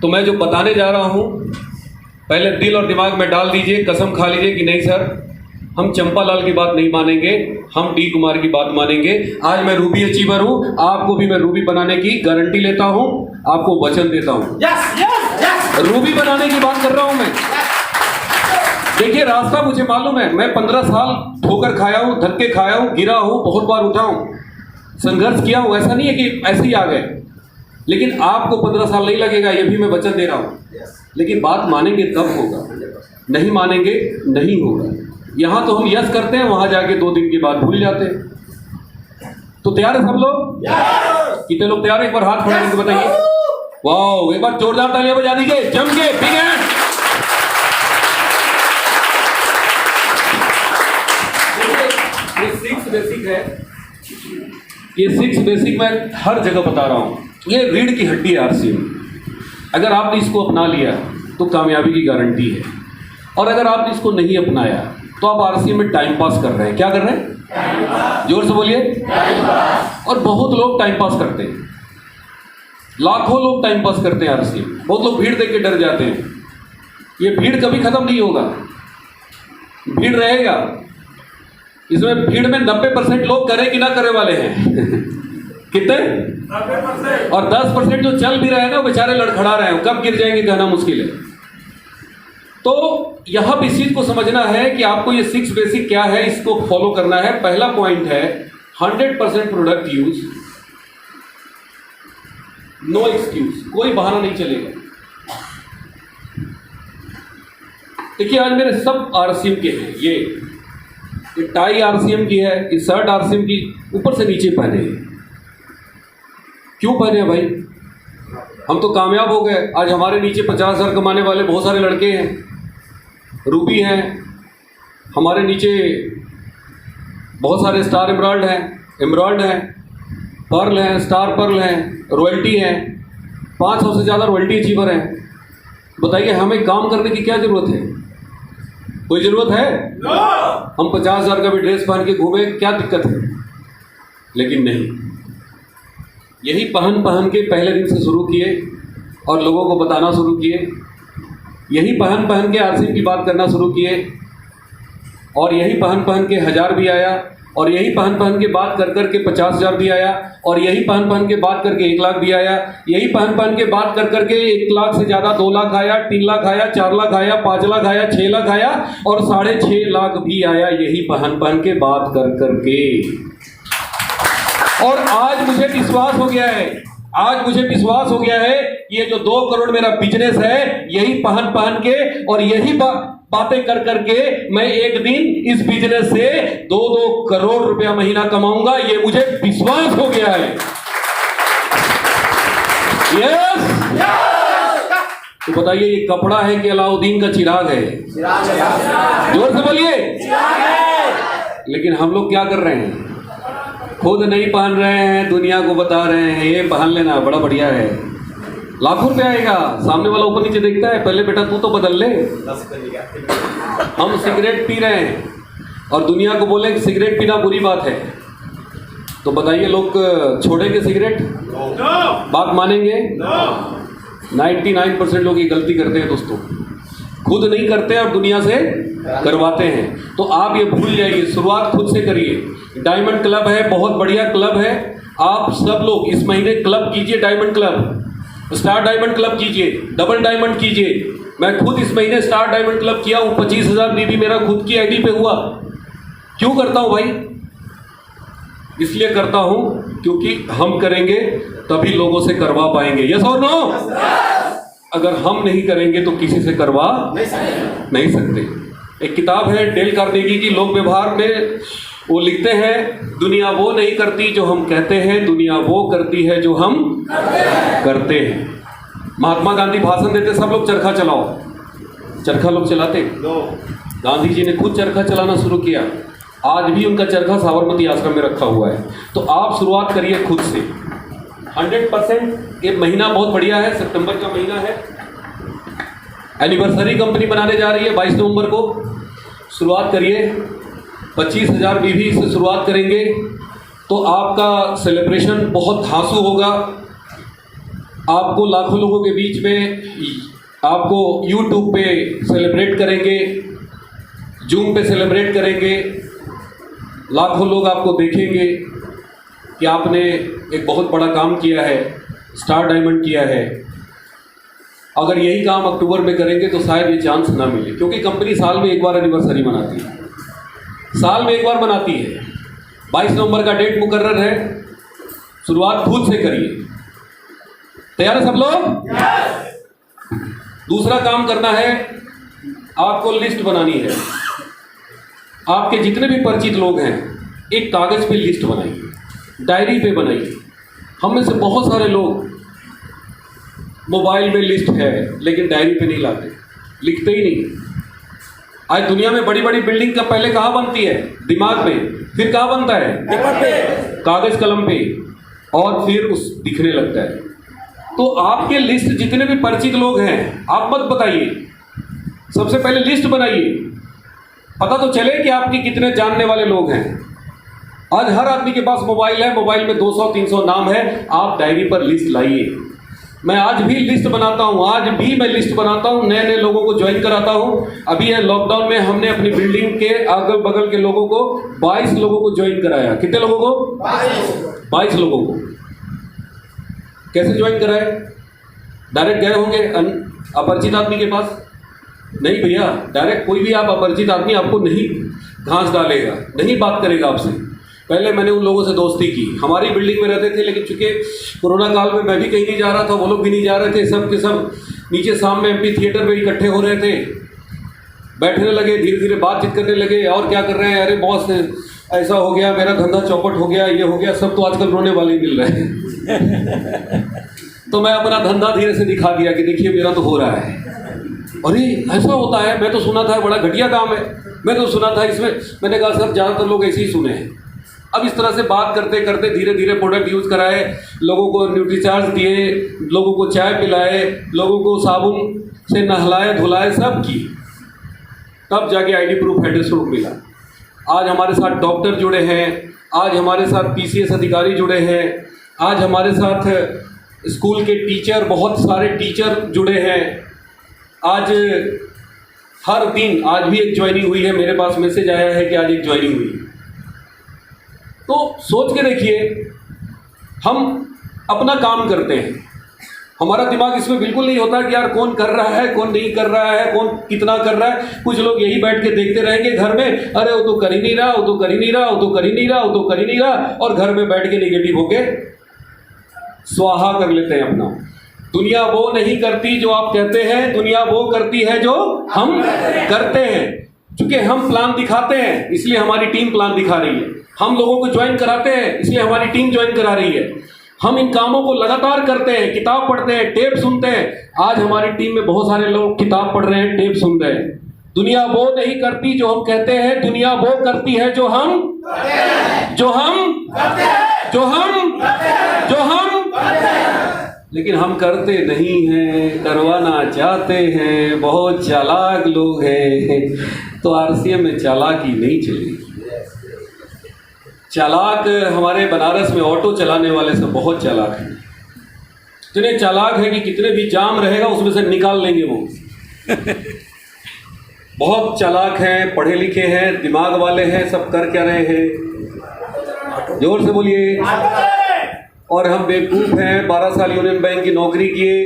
तो मैं जो बताने जा रहा हूँ, पहले दिल और दिमाग में डाल दीजिए, कसम खा लीजिए कि नहीं सर, हम चंपालाल की बात नहीं मानेंगे, हम डी कुमार की बात मानेंगे। आज मैं रूबी अचीवर हूँ, आपको भी मैं रूबी बनाने की गारंटी लेता हूँ, आपको वचन देता हूँ। रूबी बनाने की बात कर रहा हूँ मैं। देखिए रास्ता मुझे मालूम है, मैं 15 साल ठोकर खाया हूँ, धक्के खाया हूँ, गिरा हूँ, बहुत बार उठा हूँ, संघर्ष किया हूँ। ऐसा नहीं है कि ऐसे ही आ गए, लेकिन आपको 15 साल नहीं लगेगा, ये भी मैं वचन दे रहा हूँ। लेकिन बात मानेंगे तब होगा, नहीं मानेंगे नहीं होगा। यहाँ तो हम यस करते हैं, वहाँ जाके 2 दिन के बाद भूल जाते हैं। तो तैयार है सब लोग? कितने लोग तैयार है? एक बार हाथ खड़ा करके बताइए। वाह, एक बार जोरदार तालियां बजा दीजिए, जम के, बिग हैंड। ये 6 बेसिक है, ये 6 बेसिक मैं हर जगह बता रहा हूँ। ये रीढ़ की हड्डी है आरसीएम। अगर आपने इसको अपना लिया तो कामयाबी की गारंटी है, और अगर आपने इसको नहीं अपनाया तो आप आरसीएम में टाइम पास कर रहे हैं। क्या कर रहे हैं? जोर से बोलिए। और बहुत लोग टाइम पास करते हैं, लाखों लोग टाइम पास करते हैं आरसीएम। बहुत लोग भीड़ देख के डर जाते हैं। ये भीड़ कभी खत्म नहीं होगा, भीड़ रहेगा। इसमें भीड़ में 90% लोग करे कि ना करे वाले हैं कितने? 90%। और 10% जो चल भी रहे हैं ना, वो बेचारे लड़खड़ा रहे हैं, कब गिर जाएंगे कहना मुश्किल है। तो यहां भी इस चीज को समझना है कि आपको ये 6 बेसिक क्या है, इसको फॉलो करना है। पहला पॉइंट है 100% प्रोडक्ट यूज, नो एक्सक्यूज, कोई बहाना नहीं चलेगा। देखिए आज मेरे सब आरसीएम के हैं, ये टाई आरसीएम की है, ये शर्ट आरसीएम की ऊपर से नीचे पहने हैं। क्यों पहने हैं भाई? हम तो कामयाब हो गए। आज हमारे नीचे 50,000 कमाने वाले बहुत सारे लड़के हैं, रूबी हैं, हमारे नीचे बहुत सारे स्टार एमराल्ड हैं, पर्ल हैं, स्टार पर्ल हैं, रॉयल्टी हैं, 500 से ज़्यादा रॉयल्टी अचीवर हैं। बताइए हमें काम करने की क्या ज़रूरत है? कोई ज़रूरत है? हम 50,000 का भी ड्रेस पहन के घूमे, क्या दिक्कत है? लेकिन नहीं, यही पहन के पहले दिन से शुरू किए और लोगों को बताना शुरू किए, यही पहन के आरसीएम की बात करना शुरू किए, और यही पहन के 1000 भी आया, और यही पहन के बात कर के 50,000 भी आया, और यही पहन के बात करके 1 लाख भी आया, यही पहन के बात कर के 1 लाख से ज़्यादा 2 लाख आया, 3 लाख आया, 4 लाख आया, 5 लाख आया, 6 लाख आया, और 6.5 लाख भी आया, यही पहन के बात कर के। और आज मुझे विश्वास हो गया है, ये जो 2 करोड़ मेरा बिजनेस है, यही पहन के और यही बातें कर के मैं एक दिन इस बिजनेस से 2-2 करोड़ रुपया महीना कमाऊंगा, ये मुझे विश्वास हो गया है। यस। तो बताइए ये कपड़ा है कि अलाउद्दीन का चिराग है? जोर से बोलिए। लेकिन हम लोग क्या कर रहे हैं? खुद नहीं पहन रहे हैं, दुनिया को बता रहे हैं ये पहन लेना, बड़ा बढ़िया है, लाखों रुपया आएगा। सामने वाला ऊपर नीचे देखता है, पहले बेटा तू तो बदल ले। हम सिगरेट पी रहे हैं और दुनिया को बोले कि सिगरेट पीना बुरी बात है, तो बताइए लोग छोड़ेंगे सिगरेट? बात मानेंगे? 99% लोग ये गलती करते हैं दोस्तों, खुद नहीं करते और दुनिया से करवाते हैं। तो आप ये भूल जाइए, शुरुआत खुद से करिए। डायमंड क्लब है, बहुत बढ़िया क्लब है। आप सब लोग इस महीने क्लब कीजिए, diamond club, star diamond club कीजिए, डबल डायमंड कीजिए। मैं खुद इस महीने स्टार डायमंड क्लब किया हूँ, 25,000 बीबी मेरा खुद की आईडी पे हुआ। क्यों करता हूँ भाई? इसलिए करता हूँ क्योंकि हम करेंगे तभी लोगों से करवा पाएंगे। यस और नो? अगर हम नहीं करेंगे तो किसी से करवा नहीं सकते। एक किताब है डेल कार्नेगी की, लोक व्यवहार में वो लिखते हैं, दुनिया वो नहीं करती जो हम कहते हैं, दुनिया वो करती है जो हम करते हैं। महात्मा गांधी भाषण देते, सब लोग चरखा चलाओ, चरखा लोग चलाते? गांधी जी ने खुद चरखा चलाना शुरू किया, आज भी उनका चरखा साबरमती आश्रम में रखा हुआ है। तो आप शुरुआत करिए खुद से 100%। ये महीना बहुत बढ़िया है, सितंबर का महीना है, एनिवर्सरी कंपनी बनाने जा रही है 22 नवंबर को। शुरुआत करिए, 25,000 बीवी से शुरुआत करेंगे तो आपका सेलिब्रेशन बहुत धांसू होगा। आपको लाखों लोगों के बीच में, आपको यूट्यूब पे सेलिब्रेट करेंगे, जूम पे सेलिब्रेट करेंगे, लाखों लोग आपको देखेंगे कि आपने एक बहुत बड़ा काम किया है, स्टार डायमंड किया है। अगर यही काम अक्टूबर में करेंगे तो शायद ये चांस ना मिले, क्योंकि कंपनी साल में एक बार एनिवर्सरी मनाती है, साल में एक बार मनाती है। 22 नवंबर का डेट मुकर्रर है। शुरुआत खुद से करिए। तैयार है सब लोग? दूसरा काम करना है, आपको लिस्ट बनानी है। आपके जितने भी परिचित लोग हैं, एक कागज पे लिस्ट बनाइए, डायरी पे बनाइए। हम में से बहुत सारे लोग मोबाइल में लिस्ट है लेकिन डायरी पे नहीं लाते, लिखते ही नहीं। आज दुनिया में बड़ी बड़ी बिल्डिंग का पहले कहाँ बनती है? दिमाग में। फिर कहाँ बनता है? पेपर पे, कागज कलम पे, और फिर उस दिखने लगता है। तो आपके लिस्ट जितने भी परिचित लोग हैं, आप मत बताइए, सबसे पहले लिस्ट बनाइए, पता तो चले कि आपके कितने जानने वाले लोग हैं। आज हर आदमी के पास मोबाइल है, मोबाइल में 200-300 नाम है। आप डायरी पर लिस्ट लाइए। मैं आज भी लिस्ट बनाता हूँ, आज भी मैं लिस्ट बनाता हूँ, नए नए लोगों को ज्वाइन कराता हूँ। अभी है लॉकडाउन में हमने अपनी बिल्डिंग के अगल बगल के लोगों को 22 लोगों को ज्वाइन कराया। कितने लोगों को? 22 लोगों को। कैसे ज्वाइन कराए? डायरेक्ट गए होंगे अपरिचित आदमी के पास? नहीं भैया, डायरेक्ट कोई भी आप अपरिचित आदमी आपको नहीं घास डालेगा, नहीं बात करेगा आपसे। पहले मैंने उन लोगों से दोस्ती की, हमारी बिल्डिंग में रहते थे, लेकिन चूंकि कोरोना काल में मैं भी कहीं नहीं जा रहा था, वो लोग भी नहीं जा रहे थे, सब के सब नीचे सामने एमपी थिएटर में इकट्ठे हो रहे थे, बैठने लगे, धीरे धीरे बातचीत करने लगे। और क्या कर रहे हैं? अरे बॉस ऐसा हो गया, मेरा धंधा चौपट हो गया, ये हो गया। सब तो आजकल रोने वाले ही मिल रहे हैं। तो मैं अपना धंधा धीरे से दिखा दिया कि देखिए मेरा तो हो रहा है। अरे ऐसा होता है? मैं तो सुना था बड़ा घटिया काम है, मैं तो सुना था इसमें। मैंने कहा सर ज़्यादातर लोग ऐसे ही सुने हैं। अब इस तरह से बात करते करते धीरे धीरे प्रोडक्ट यूज़ कराए, लोगों को न्यूट्रीचार्ज दिए, लोगों को चाय पिलाए, लोगों को साबुन से नहलाए धुलाए, सब की, तब जाके आईडी प्रूफ एड्रेस प्रूफ मिला। आज हमारे साथ डॉक्टर जुड़े हैं, आज हमारे साथ पीसीएस अधिकारी जुड़े हैं, आज हमारे साथ स्कूल के टीचर, बहुत सारे टीचर जुड़े हैं। आज हर दिन, आज भी एक ज्वाइनिंग हुई है, मेरे पास मैसेज आया है कि आज एक ज्वाइनिंग हुई। तो सोच के देखिए, हम अपना काम करते हैं, हमारा दिमाग इसमें बिल्कुल नहीं होता कि यार कौन कर रहा है, कौन नहीं कर रहा है, कौन कितना कर रहा है। कुछ लोग यही बैठ के देखते रहेंगे घर में, अरे वो तो कर ही नहीं रहा, वो तो कर ही नहीं रहा, वो तो कर ही नहीं रहा, वो तो कर ही नहीं रहा, और घर में बैठ के नेगेटिव होके स्वाहा कर लेते हैं अपना। दुनिया वो नहीं करती जो आप कहते हैं, दुनिया वो करती है जो हम करते हैं। चूंकि हम प्लान दिखाते हैं इसलिए हमारी टीम प्लान दिखा रही है, हम लोगों को ज्वाइन कराते हैं इसलिए हमारी टीम ज्वाइन करा रही है। हम इन कामों को लगातार करते हैं, किताब पढ़ते हैं, टेप सुनते हैं। आज हमारी टीम में बहुत सारे लोग किताब पढ़ रहे हैं, टेप सुन रहे हैं। दुनिया वो नहीं करती जो हम कहते हैं, दुनिया वो करती है जो हम लेकिन हम करते नहीं हैं, करवाना चाहते हैं। बहुत चालाक लोग हैं, तो आरसीएम में चालाकी नहीं चलेगी। चालाक हमारे बनारस में ऑटो चलाने वाले सब बहुत चालाक हैं। इतने चालाक है कि कितने भी जाम रहेगा उसमें से निकाल लेंगे वो। बहुत चालाक हैं, पढ़े लिखे हैं, दिमाग वाले हैं। सब कर क्या रहे हैं? जोर से बोलिए। और हम बेवकूफ़ हैं। 12 साल यूनियन बैंक की नौकरी किए,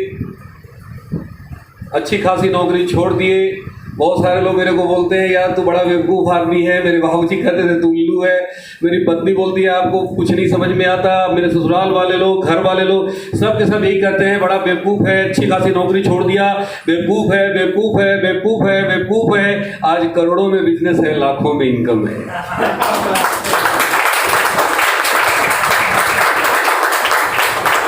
अच्छी खासी नौकरी छोड़ दिए। बहुत सारे लोग मेरे को बोलते हैं यार तू बड़ा बेवकूफ़ आदमी है। मेरे बाबूजी कहते थे तू उल्लू है। मेरी पत्नी बोलती है आपको कुछ नहीं समझ में आता। मेरे ससुराल वाले लोग, घर वाले लोग, सब के सब यही कहते हैं बड़ा बेवकूफ़ है, अच्छी खासी नौकरी छोड़ दिया, बेवकूफ़ है, बेवकूफ़ है, बेवकूफ़ है, बेवकूफ़ है। आज करोड़ों में बिजनेस है, लाखों में इनकम है।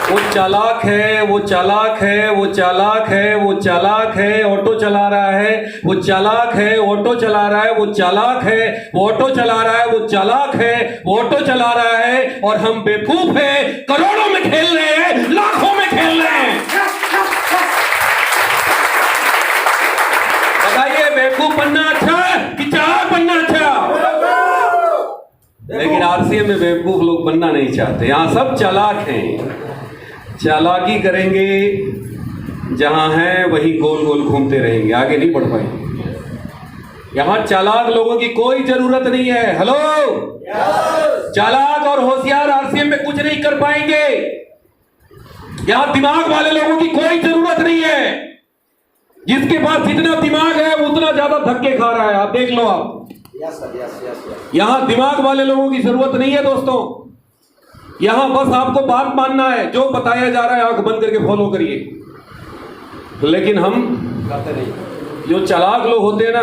वो चालाक है, वो चालाक है, वो चालाक है, वो चालाक है, ऑटो चला रहा है। वो चालाक है, ऑटो चला रहा है। वो चालाक है, वो ऑटो चला रहा है। वो चालाक है, वो ऑटो चला रहा है। और हम बेवकूफ हैं, करोड़ों में खेल रहे हैं, लाखों में खेल रहे हैं। बताइए बेवकूफ बनना अच्छा कि चालाक बनना अच्छा? लेकिन आरसीएम में बेवकूफ लोग बनना नहीं चाहते। यहाँ सब चालाक हैं। चालाकी करेंगे जहां हैं वहीं गोल गोल घूमते रहेंगे, आगे नहीं बढ़ पाएंगे। यहां चालाक लोगों की कोई जरूरत नहीं है। हेलो, चालाक और होशियार आरसीएम में कुछ नहीं कर पाएंगे। यहां दिमाग वाले लोगों की कोई जरूरत नहीं है। जिसके पास जितना दिमाग है उतना ज्यादा धक्के खा रहा है। आप देख लो आप। यहां दिमाग वाले लोगों की जरूरत नहीं है दोस्तों। यहां बस आपको बात मानना है, जो बताया जा रहा है आंख बंद करके फॉलो करिए। लेकिन हम जो चालाक लोग होते हैं ना,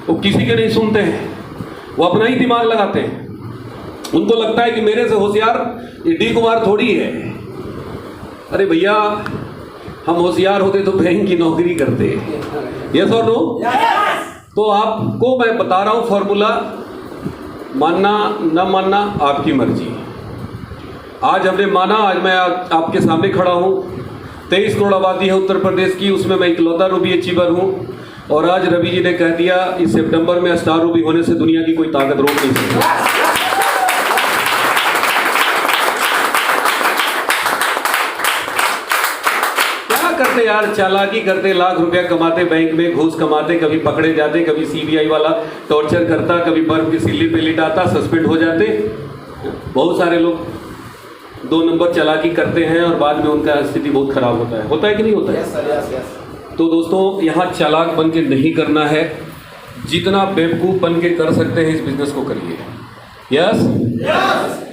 वो किसी के नहीं सुनते हैं, वो अपना ही दिमाग लगाते हैं। उनको लगता है कि मेरे से होशियार डी कुमार थोड़ी है। अरे भैया, हम होशियार होते तो बैंक की नौकरी करते। यस और नो? तो आपको मैं बता रहा हूं फॉर्मूला, मानना न मानना आपकी मर्जी। आज हमने माना, आज मैं आपके सामने खड़ा हूँ। 23 करोड़ आबादी है उत्तर प्रदेश की, उसमें मैं इकलौता रूबी अचीवर हूँ। और आज रवि जी ने कह दिया इस सितंबर में स्टार रूबी होने से दुनिया की कोई ताकत रोक नहीं सकती। क्या करते यार, चालाकी करते, लाख रुपया कमाते, बैंक में घूस कमाते, कभी पकड़े जाते, कभी सीबीआई वाला टॉर्चर करता, कभी बर्फ की सिल्ली पे लिटाता, सस्पेंड हो जाते। बहुत सारे लोग 2 नंबर चालाकी करते हैं और बाद में उनका स्थिति बहुत खराब होता है कि नहीं होता है? yes, तो दोस्तों, यहाँ चालाक बन के नहीं करना है। जितना बेवकूफ़ बन के कर सकते हैं इस बिजनेस को करिए। यस,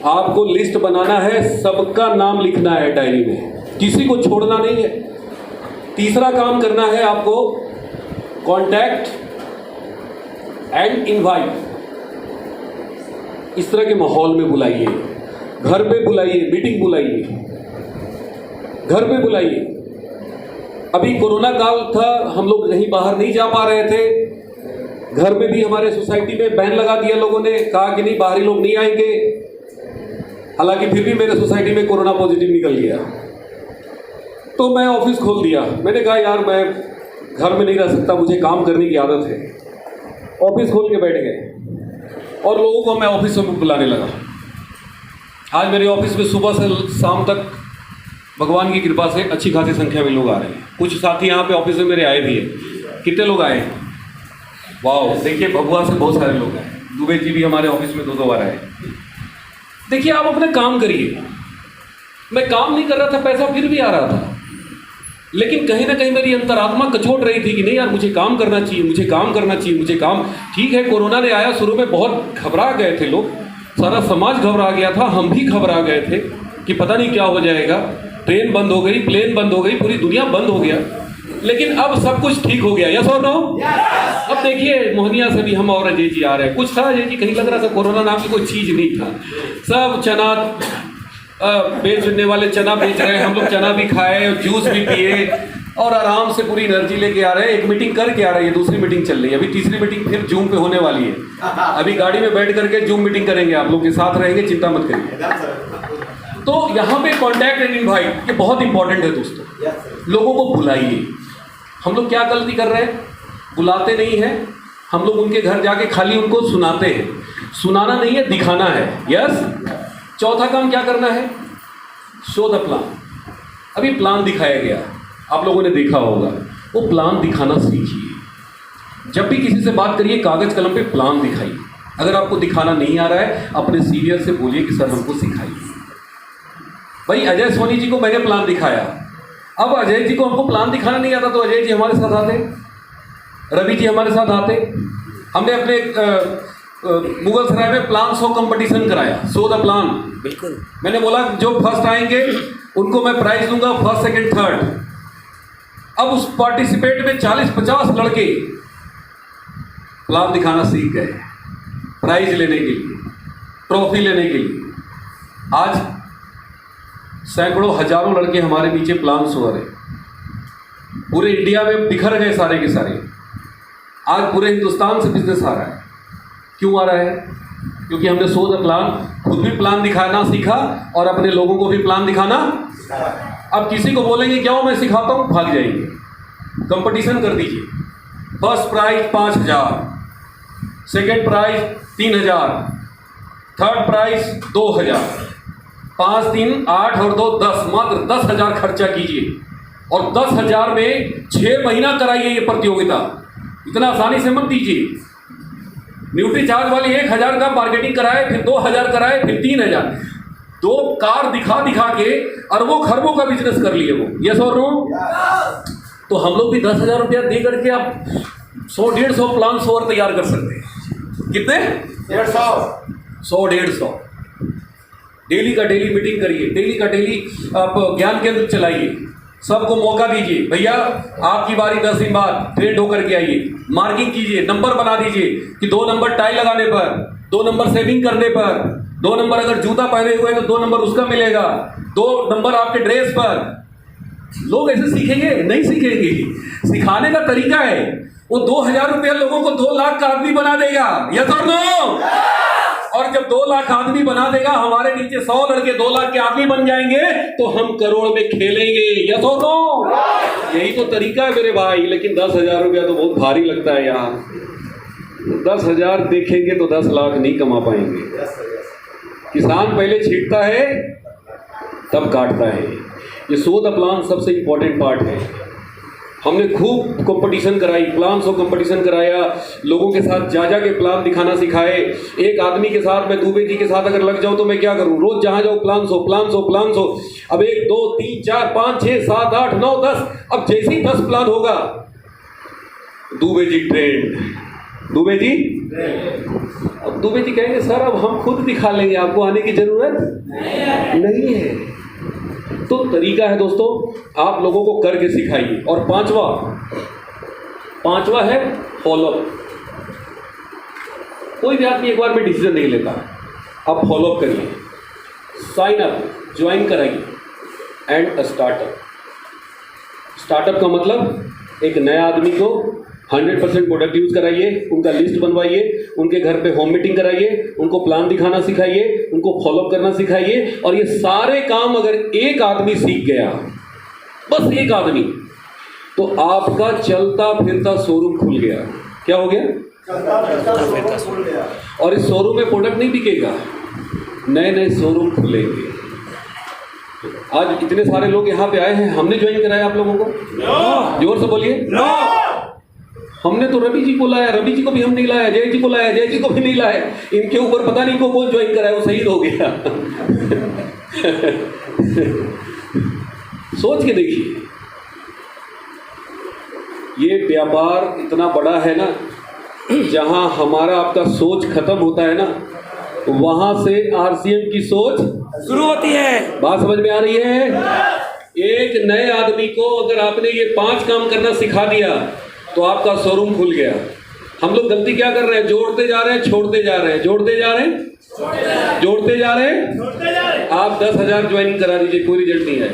आपको लिस्ट बनाना है, सबका नाम लिखना है डायरी में, किसी को छोड़ना नहीं है। तीसरा काम करना है आपको, कॉन्टैक्ट एंड इनवाइट। इस तरह के माहौल में बुलाइए, घर पे बुलाइए, मीटिंग बुलाइए, घर पे बुलाइए। अभी कोरोना काल था, हम लोग कहीं बाहर नहीं जा पा रहे थे। घर में भी हमारे सोसाइटी में बैन लगा दिया लोगों ने, कहा कि नहीं बाहरी लोग नहीं आएंगे। हालांकि फिर भी मेरे सोसाइटी में कोरोना पॉजिटिव निकल गया, तो मैं ऑफिस खोल दिया। मैंने कहा यार मैं घर में नहीं रह सकता, मुझे काम करने की आदत है। ऑफिस खोल के बैठ गए और लोगों को मैं ऑफिस में बुलाने लगा। आज मेरे ऑफिस में सुबह से शाम तक भगवान की कृपा से अच्छी खासी संख्या में लोग आ रहे हैं। कुछ साथी यहाँ पे ऑफिस में मेरे आए भी हैं। कितने लोग आए? वाह, देखिए भगवा से बहुत सारे लोग आए। दुबे जी भी हमारे ऑफिस में 2 बार आए। देखिए, आप अपना काम करिए। मैं काम नहीं कर रहा था, पैसा फिर भी आ रहा था, लेकिन कहीं ना कहीं मेरी अंतरात्मा कचोट रही थी कि नहीं यार, मुझे काम करना चाहिए, मुझे काम करना चाहिए, मुझे काम। ठीक है, कोरोना ने आया, शुरू में बहुत घबरा गए थे लोग, सारा समाज घबरा गया था, हम भी घबरा गए थे कि पता नहीं क्या हो जाएगा। ट्रेन बंद हो गई, प्लेन बंद हो गई, पूरी दुनिया बंद हो गया। लेकिन अब सब कुछ ठीक हो गया। यस और नो? अब देखिए, मोहनिया से भी हम और अजय जी आ रहे हैं। कुछ था अजय जी, कहीं लग रहा था कोरोना नाम की कोई चीज़ नहीं था। सब चना बेचने वाले चना बेच रहे हैं, हम लोग चना भी खाए, जूस भी पिए और आराम से पूरी एनर्जी लेके आ रहे हैं। एक मीटिंग करके आ रही है, दूसरी मीटिंग चल रही है, अभी तीसरी मीटिंग फिर जूम पे होने वाली है। अभी गाड़ी में बैठ करके जूम मीटिंग करेंगे, आप लोग के साथ रहेंगे, चिंता मत करिए। तो यहाँ पे कॉन्टैक्ट एंड इनवाइट, ये बहुत इंपॉर्टेंट है दोस्तों। लोगों को बुलाइए। हम लोग क्या गलती कर रहे हैं? बुलाते नहीं हैं हम लोग, उनके घर जाके खाली उनको सुनाते हैं। सुनाना नहीं है, दिखाना है। यस। चौथा काम क्या करना है? Show the plan. अभी प्लान दिखाया गया, आप लोगों ने देखा होगा, वो प्लान दिखाना सीखिए। जब भी किसी से बात करिए कागज कलम पे प्लान दिखाइए। अगर आपको दिखाना नहीं आ रहा है, अपने सीनियर से बोलिए कि सर हमको सिखाइए। भाई अजय सोनी जी को मैंने प्लान दिखाया, अब अजय जी को हमको प्लान दिखाना नहीं आता तो अजय जी हमारे साथ आते, रवि जी हमारे साथ आते। हमने अपने मुगल सराय में प्लान शो कंपटीशन कराया, शो द प्लान। बिल्कुल। मैंने बोला जो फर्स्ट आएंगे उनको मैं प्राइज दूंगा, फर्स्ट सेकंड थर्ड। अब उस पार्टिसिपेट में 40-50 लड़के प्लान दिखाना सीख गए, प्राइज लेने के लिए, ट्रॉफी लेने के लिए। आज सैकड़ों हजारों लड़के हमारे पीछे प्लान शो रहे, पूरे इंडिया में बिखर गए सारे के सारे। आज पूरे हिंदुस्तान से बिजनेस आ रहा है। क्यों आ रहा है? क्योंकि हमने शो द प्लान, खुद भी प्लान दिखाना सीखा और अपने लोगों को भी प्लान दिखाना। अब किसी को बोलेंगे क्या हो मैं सिखाता हूँ, भाग जाएंगे। कंपटीशन कर दीजिए, first prize 5,000, second prize 3,000, third prize 2,000, 5, 3, 8 और 2 10, मात्र 10,000 खर्चा कीजिए और 10,000 में 6 महीना कराइए ये प्रतियोगिता। इतना आसानी से मत दीजिए। न्यूट्री चार्ज वाली 1,000 का मार्केटिंग कराए, फिर 2,000 कराए, फिर 3,000, 2 कार दिखा दिखा के अरबों खरबों का बिजनेस कर लिए वो। यस और नो? तो हम लोग भी 10,000 रुपया दे करके आप 100-150 प्लान शोर तैयार कर सकते हैं। कितने? 100-150। डेली का डेली मीटिंग करिए, डेली का डेली आप ज्ञान केंद्र चलाइए, सबको मौका दीजिए। भैया आपकी बारी 10 दिन बाद ट्रेंड होकर के आइए, मार्किंग कीजिए, नंबर बना दीजिए कि 2 नंबर टाई लगाने पर, 2 नंबर सेविंग करने पर, 2 नंबर अगर जूता पहने हुए हैं तो 2 नंबर उसका मिलेगा, 2 नंबर आपके ड्रेस पर। लोग ऐसे सीखेंगे? नहीं सीखेंगे। सिखाने का तरीका है। वो 2,000 रुपया लोगों को 2 लाख का आदमी बना देगा। यस और नो? और जब 2 लाख आदमी बना देगा, हमारे नीचे 100 लड़के 2 लाख के आदमी बन जाएंगे, तो हम करोड़ में खेलेंगे। यस और नो? यही तो तरीका है मेरे भाई। लेकिन 10,000 रुपया तो बहुत भारी लगता है यार। 10,000 देखेंगे तो 10 लाख नहीं कमा पाएंगे। किसान पहले छींटता है तब काटता है। ये शो द प्लान सबसे इंपॉर्टेंट पार्ट है। हमने खूब कंपटीशन कराई, प्लान शो कंपटीशन कराया, लोगों के साथ जा के प्लान दिखाना सिखाए। एक आदमी के साथ, मैं दुबे जी के साथ अगर लग जाऊं तो मैं क्या करूं? रोज जहां जाऊं plan show, plan show, plan show. अब 1, 2, 3, 4, 5, 6, 7, 8, 9, 10। अब जैसे ही 10 प्लान होगा, दुबे जी ट्रेंड, दुबे जी। अब दुबे जी कहेंगे सर अब हम खुद दिखा लेंगे, आपको आने की जरूरत नहीं है। तो तरीका है दोस्तों, आप लोगों को करके सिखाइए। और पांचवा है फॉलोअप। कोई भी आदमी एक बार में डिसीजन नहीं लेता, आप फॉलोअप करिए, साइन अप, ज्वाइन कराइए एंड स्टार्टअप। स्टार्टअप का मतलब एक नया आदमी को 100% प्रोडक्ट यूज कराइए, उनका लिस्ट बनवाइए, उनके घर पे होम मीटिंग कराइए, उनको प्लान दिखाना सिखाइए, उनको फॉलोअप करना सिखाइए। और ये सारे काम अगर एक आदमी सीख गया, बस एक आदमी, तो आपका चलता फिरता शोरूम खुल गया। क्या हो गया? और इस शोरूम में प्रोडक्ट नहीं बिकेगा, नए नए शोरूम खुलेंगे। आज इतने सारे लोग यहाँ पे आए हैं, हमने ज्वाइन कराया आप लोगों को? जोर से बोलिए। हमने तो रवि जी को लाया, रवि जी को भी हम नहीं लाया, जय जी को लाया, जय जी को भी नहीं लाया। इनके ऊपर पता नहीं को कौन ज्वाइन कराया, वो शहीद हो गया। सोच के देखिए, ये व्यापार इतना बड़ा है ना, जहां हमारा आपका सोच खत्म होता है ना, वहां से आरसीएम की सोच शुरू होती है। बात समझ में आ रही है? एक नए आदमी को अगर आपने ये 5 काम करना सिखा दिया तो आपका शोरूम खुल गया। हम लोग गलती क्या कर रहे हैं? जोड़ते जा रहे हैं, छोड़ते जा रहे हैं, जोड़ते जा रहे हैं, जोड़ते जा रहे हैं। आप 10,000 ज्वाइनिंग करा दीजिए, कोई रिजल्ट नहीं है।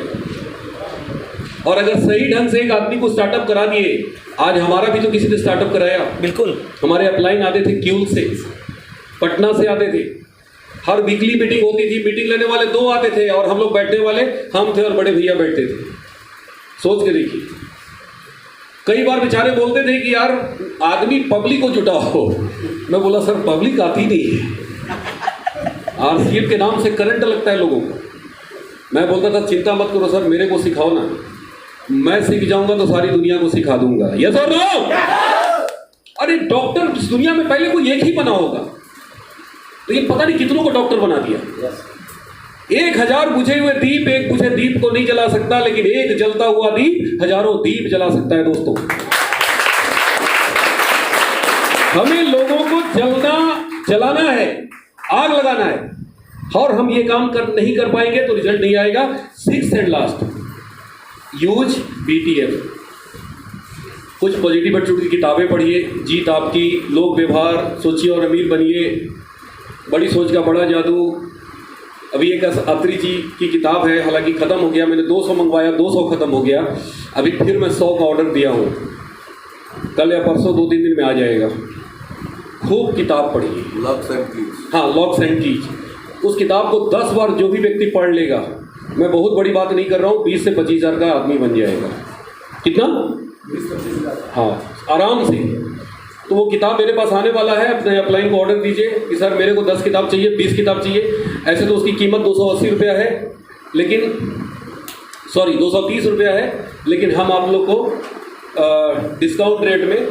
और अगर सही ढंग से एक आदमी को स्टार्टअप करा दिए, आज हमारा भी तो किसी ने स्टार्टअप कराया। बिल्कुल। हमारे अपलाइन आते थे क्यूल से, पटना से आते थे, हर वीकली मीटिंग होती थी, मीटिंग लेने वाले 2 आते थे और हम लोग बैठने वाले हम थे और बड़े भैया बैठते थे। सोच के देखिए, कई बार बेचारे बोलते थे कि यार आदमी पब्लिक को जुटाओ। मैं बोला सर पब्लिक आती नहीं है, आरसीएफ के नाम से करंट लगता है लोगों को। मैं बोलता था चिंता मत करो सर, मेरे को सिखाओ ना, मैं सीख जाऊंगा तो सारी दुनिया को सिखा दूंगा। यस और नो? अरे डॉक्टर इस दुनिया में पहले कोई एक ही बना होगा, तो ये पता नहीं कितनों को डॉक्टर बना दिया। 1000 बुझे हुए दीप एक बुझे दीप को नहीं जला सकता, लेकिन एक जलता हुआ दीप हजारों दीप जला सकता है। दोस्तों, हमें लोगों को जलाना है, आग लगाना है, और हम ये काम नहीं कर पाएंगे तो रिजल्ट नहीं आएगा। 6th and last, use BTF। कुछ पॉजिटिव एटीट्यूड की किताबें पढ़िए, जीत आपकी, लोक व्यवहार, सोचिए और अमीर बनिए, बड़ी सोच का बड़ा जादू। अभी एक अत्री जी की किताब है, हालांकि ख़त्म हो गया, मैंने 200 मंगवाया, 200 ख़त्म हो गया, अभी फिर मैं 100 का ऑर्डर दिया हूँ, कल या परसों 2-3 दिन में आ जाएगा। खूब किताब पढ़िए, लॉक्स एंड कीज। हाँ, लॉक्स एंड कीज। उस किताब को 10 बार जो भी व्यक्ति पढ़ लेगा, मैं बहुत बड़ी बात नहीं कर रहा हूँ, 20 से 25 हज़ार का आदमी बन जाएगा। कितना? 20-25 हज़ार। हाँ, आराम से। तो वो किताब मेरे पास आने वाला है, अपने अपलाइन को ऑर्डर दीजिए कि सर मेरे को 10 किताब चाहिए, 20 किताब चाहिए। ऐसे तो उसकी कीमत 280 रुपया है, लेकिन 230 रुपया है, लेकिन हम आप लोग को डिस्काउंट रेट में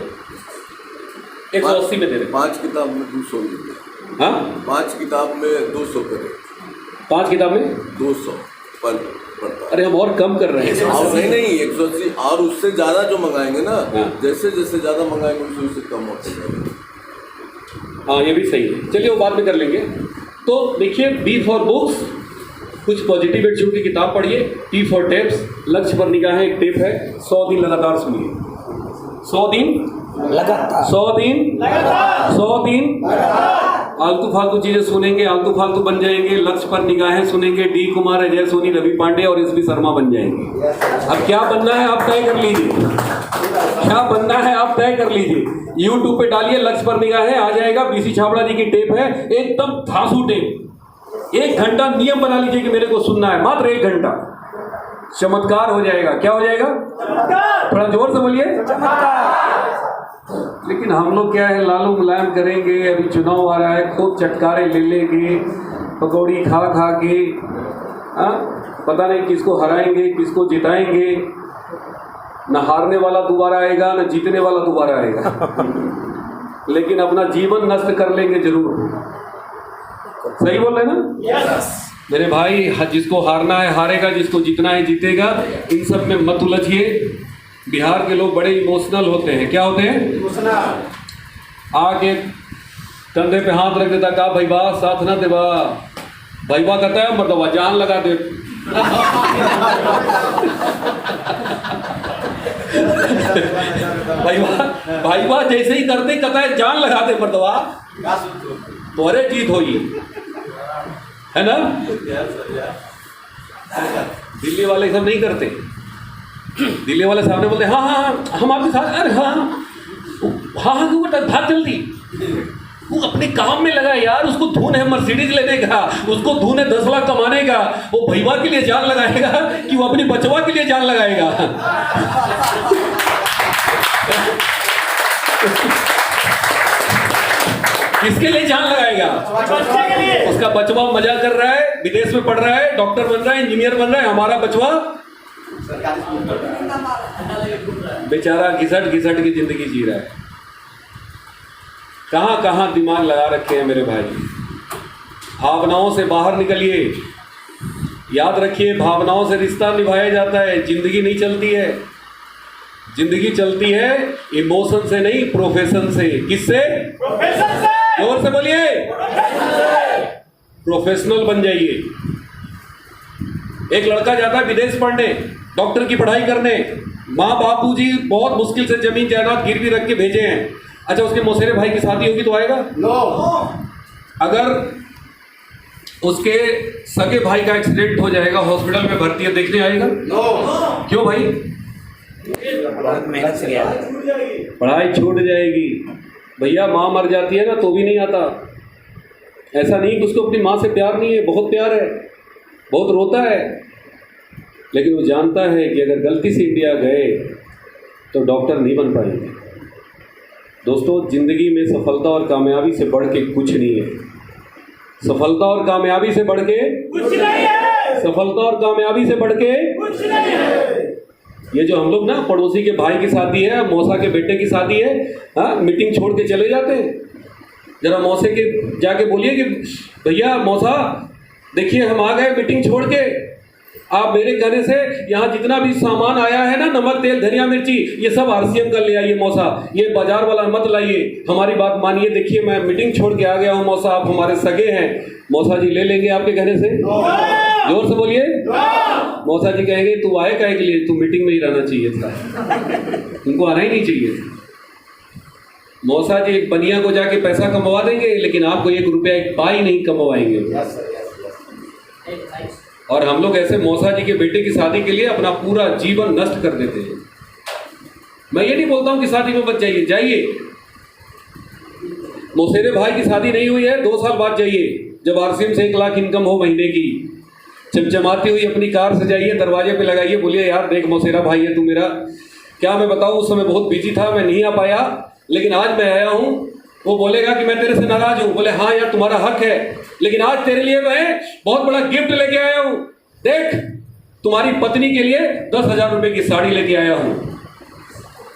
180 में दे रहे हैं। 5 किताब में 200 रुपये। हाँ, 5 किताब में 200 करें। 5 किताब में 200 पर पड़ता है। अरे हम और कम कर रहे हैं। और नहीं 180, और उससे ज़्यादा जो मंगाएंगे ना, हाँ। जैसे जैसे ज़्यादा मंगाएंगे उससे कम होते जाएगा। हाँ, ये भी सही है, चलिए वो बाद में कर लेंगे। तो देखिए, B फॉर बुक्स, कुछ पॉजिटिव एटीट्यूड की किताब पढ़िए। T फॉर टेप्स, लक्ष्य पर निगाहें एक टेप है, 100 दिन लगातार सुनिए। 100 दिन लगातार, 100 दिन लगातार, 100 दिन आलतू फालतू चीजें सुनेंगे, आलतू फालतू बन जाएंगे। लक्ष्य पर निगाहें सुनेंगे, D कुमार, अजय सोनी, रवि पांडे और SP शर्मा बन जाएंगे। अब क्या बनना है आप तय कर लीजिए, क्या बनना है आप तय कर लीजिए। YouTube पे डालिए लक्ष्य पर निगाहें, आ जाएगा। BC छाबड़ा जी की टेप है, एकदम धांसू टेप। 1 घंटा नियम बना लीजिए कि मेरे को सुनना है, मात्र 1 घंटा, चमत्कार हो जाएगा। क्या हो जाएगा? थोड़ा जोर से बोलिए। लेकिन हम लोग क्या है, लालू मुलायम करेंगे। अभी चुनाव आ रहा है, खूब चटकारे ले लेंगे, पकौड़ी खा खा के, पता नहीं किसको हराएंगे, किसको जिताएंगे। न हारने वाला दोबारा आएगा, न जीतने वाला दोबारा आएगा, लेकिन अपना जीवन नष्ट कर लेंगे जरूर। सही बोल रहे ना? यस। मेरे भाई, जिसको हारना है हारेगा, जिसको जीतना है जीतेगा। इन सब में मत उलझिए। बिहार के लोग बड़े इमोशनल होते हैं। क्या होते हैं? आके कंधे पे हाथ रख देता, का भैया साथ ना देवा, भैया कहता है मतलब जान लगा दे। भैया जैसे ही करते कहता है जान लगा दे मर्दवा, तो अरे जीत होगी, है ना? दिल्ली वाले सब नहीं करते। दिल्ली वाले सामने बोलते हाँ हाँ हाँ हम आपके साथ, अरे हाँ हाँ हाँ क्यों भाग जल्दी। वो अपने काम में लगा यार, उसको धुन है मर्सिडीज लेने का, उसको धुन है 10 लाख कमाने का। वो भैया के लिए जान लगाएगा कि वो अपनी बचवा के लिए जान लगाएगा? किसके लिए जान लगाएगा? बच्चे के लिए। उसका बचवा मजा कर रहा है, विदेश में पढ़ रहा है, डॉक्टर बन रहा है, इंजीनियर बन रहा है। हमारा बचवा बेचारा घिसट घिसट की जिंदगी जी रहा है। कहां कहां दिमाग लगा रखे हैं मेरे भाई। भावनाओं से बाहर निकलिए। याद रखिए, भावनाओं से रिश्ता निभाया जाता है, जिंदगी नहीं चलती है। जिंदगी चलती है इमोशन से नहीं, प्रोफेशन से। किससे? प्रोफेसर से। जोर से बोलिए। प्रोफेशनल बन जाइए। एक लड़का जाता है विदेश पढ़ने, डॉक्टर की पढ़ाई करने, माँ बापूजी बहुत मुश्किल से जमीन जायदाद गिरवी रख के भेजे हैं। अच्छा, उसके मौसेरे भाई की शादी होगी तो आएगा? नो। अगर उसके सगे भाई का एक्सीडेंट हो जाएगा, हॉस्पिटल में भर्ती है, देखने आएगा? नो। क्यों भाई? बहुत मेहनत से गया। पढ़ाई छूट जाएगी। भैया माँ मर जाती है ना तो भी नहीं आता। ऐसा नहीं कि उसको अपनी माँ से प्यार नहीं है, बहुत प्यार है, बहुत रोता है, लेकिन वो जानता है कि अगर गलती से इंडिया गए तो डॉक्टर नहीं बन पाएंगे। दोस्तों, ज़िंदगी में सफलता और कामयाबी से बढ़ के कुछ नहीं है। सफलता और कामयाबी से बढ़ के, कुछ नहीं है, सफलता और कामयाबी से बढ़ के कुछ नहीं है। ये जो हम लोग ना पड़ोसी के भाई की शादी है, मौसा के बेटे की शादी है, हाँ, मीटिंग छोड़ के चले जाते हैं। जरा मौसे के जाके बोलिए कि भैया मौसा देखिए हम आ गए मीटिंग छोड़ के, आप मेरे कहने से यहाँ जितना भी सामान आया है ना, नमक तेल धनिया मिर्ची, ये सब आरसीएम का ले आइए मौसा, ये बाजार वाला मत लाइए, हमारी बात मानिए। देखिए मैं मीटिंग छोड़ के आ गया हूँ मौसा, आप हमारे सगे हैं। मौसा जी ले लेंगे आपके कहने से? जोर से बोलिए। मौसा जी कहेंगे तू आए काहे के लिए, तू मीटिंग में ही रहना चाहिए था, तुमको आना ही नहीं चाहिए। मौसा जी एक बनिया को जाके पैसा कमवा देंगे, लेकिन आपको 1 रुपया एक पाई नहीं कमवाएंगे। और हम लोग ऐसे मौसा जी के बेटे की शादी के लिए अपना पूरा जीवन नष्ट कर देते हैं। मैं ये नहीं बोलता हूं कि शादी में मत जाइए, जाइए। मौसेरे भाई की शादी नहीं हुई है, 2 साल बाद जाइए, जब आरसीएम से 1 लाख इनकम हो महीने की, चमचमाती हुई अपनी कार से जाइए, दरवाजे पे लगाइए, बोलिए यार देख मौसेरा भाई है तू मेरा। क्या मैं बताऊं, उस समय बहुत बिजी था, मैं नहीं आ पाया, लेकिन आज मैं आया हूं। वो बोलेगा कि मैं तेरे से नाराज हूं, बोले हाँ यार तुम्हारा हक है, लेकिन आज तेरे लिए मैं बहुत बड़ा गिफ्ट लेके आया हूं। देख तुम्हारी पत्नी के लिए 10,000 रुपए की साड़ी लेके आया हूं।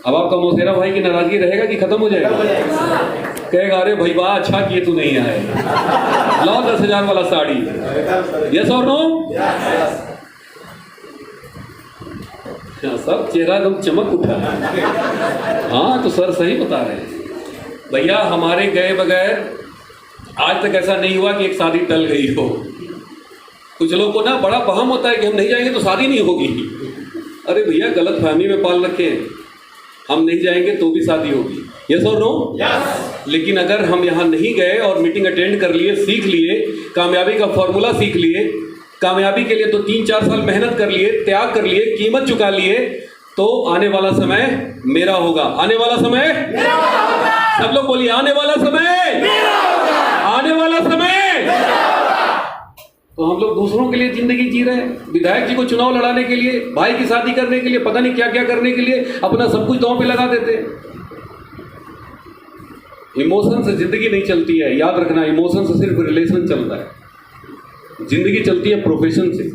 अब आपका मौसेरा भाई की नाराजगी रहेगा कि खत्म हो जाएगा? कहेगा अरे भाई वाह अच्छा किए तू नहीं आए, लाओ 10,000 वाला साड़ी। यस और नो? सब चेहरा एकदम चमक उठा। हाँ तो सर सही बता रहे हैं भैया, हमारे गए बगैर आज तक ऐसा नहीं हुआ कि एक शादी टल गई हो। कुछ लोगों को ना बड़ा वहम होता है कि हम नहीं जाएंगे तो शादी नहीं होगी। अरे भैया गलत फहमी में पाल रखे हैं, हम नहीं जाएंगे तो भी शादी होगी। यस और नो? लेकिन अगर हम यहाँ नहीं गए और मीटिंग अटेंड कर लिए, सीख लिए, कामयाबी का फॉर्मूला सीख लिए, कामयाबी के लिए तो 3-4 साल मेहनत कर लिए, त्याग कर लिए, कीमत चुका लिए, तो आने वाला समय मेरा होगा। आने वाला समय मेरा होगा। सब लोग बोलिए आने वाला समय मेरा होगा। आने वाला समय तो हम लोग दूसरों के लिए जिंदगी जी रहे हैं। विधायक जी को चुनाव लड़ाने के लिए, भाई की शादी करने के लिए, पता नहीं क्या क्या करने के लिए अपना सब कुछ दांव पे लगा देते हैं। इमोशन से जिंदगी नहीं चलती है, याद रखना। इमोशन से सिर्फ रिलेशन चलता है, जिंदगी चलती है प्रोफेशन से।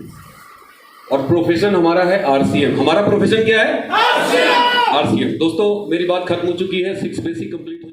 और प्रोफेशन हमारा है आरसीएम। हमारा प्रोफेशन क्या है? आरसीएम। दोस्तों मेरी बात खत्म हो चुकी है, 6 बेसिक कंप्लीट हो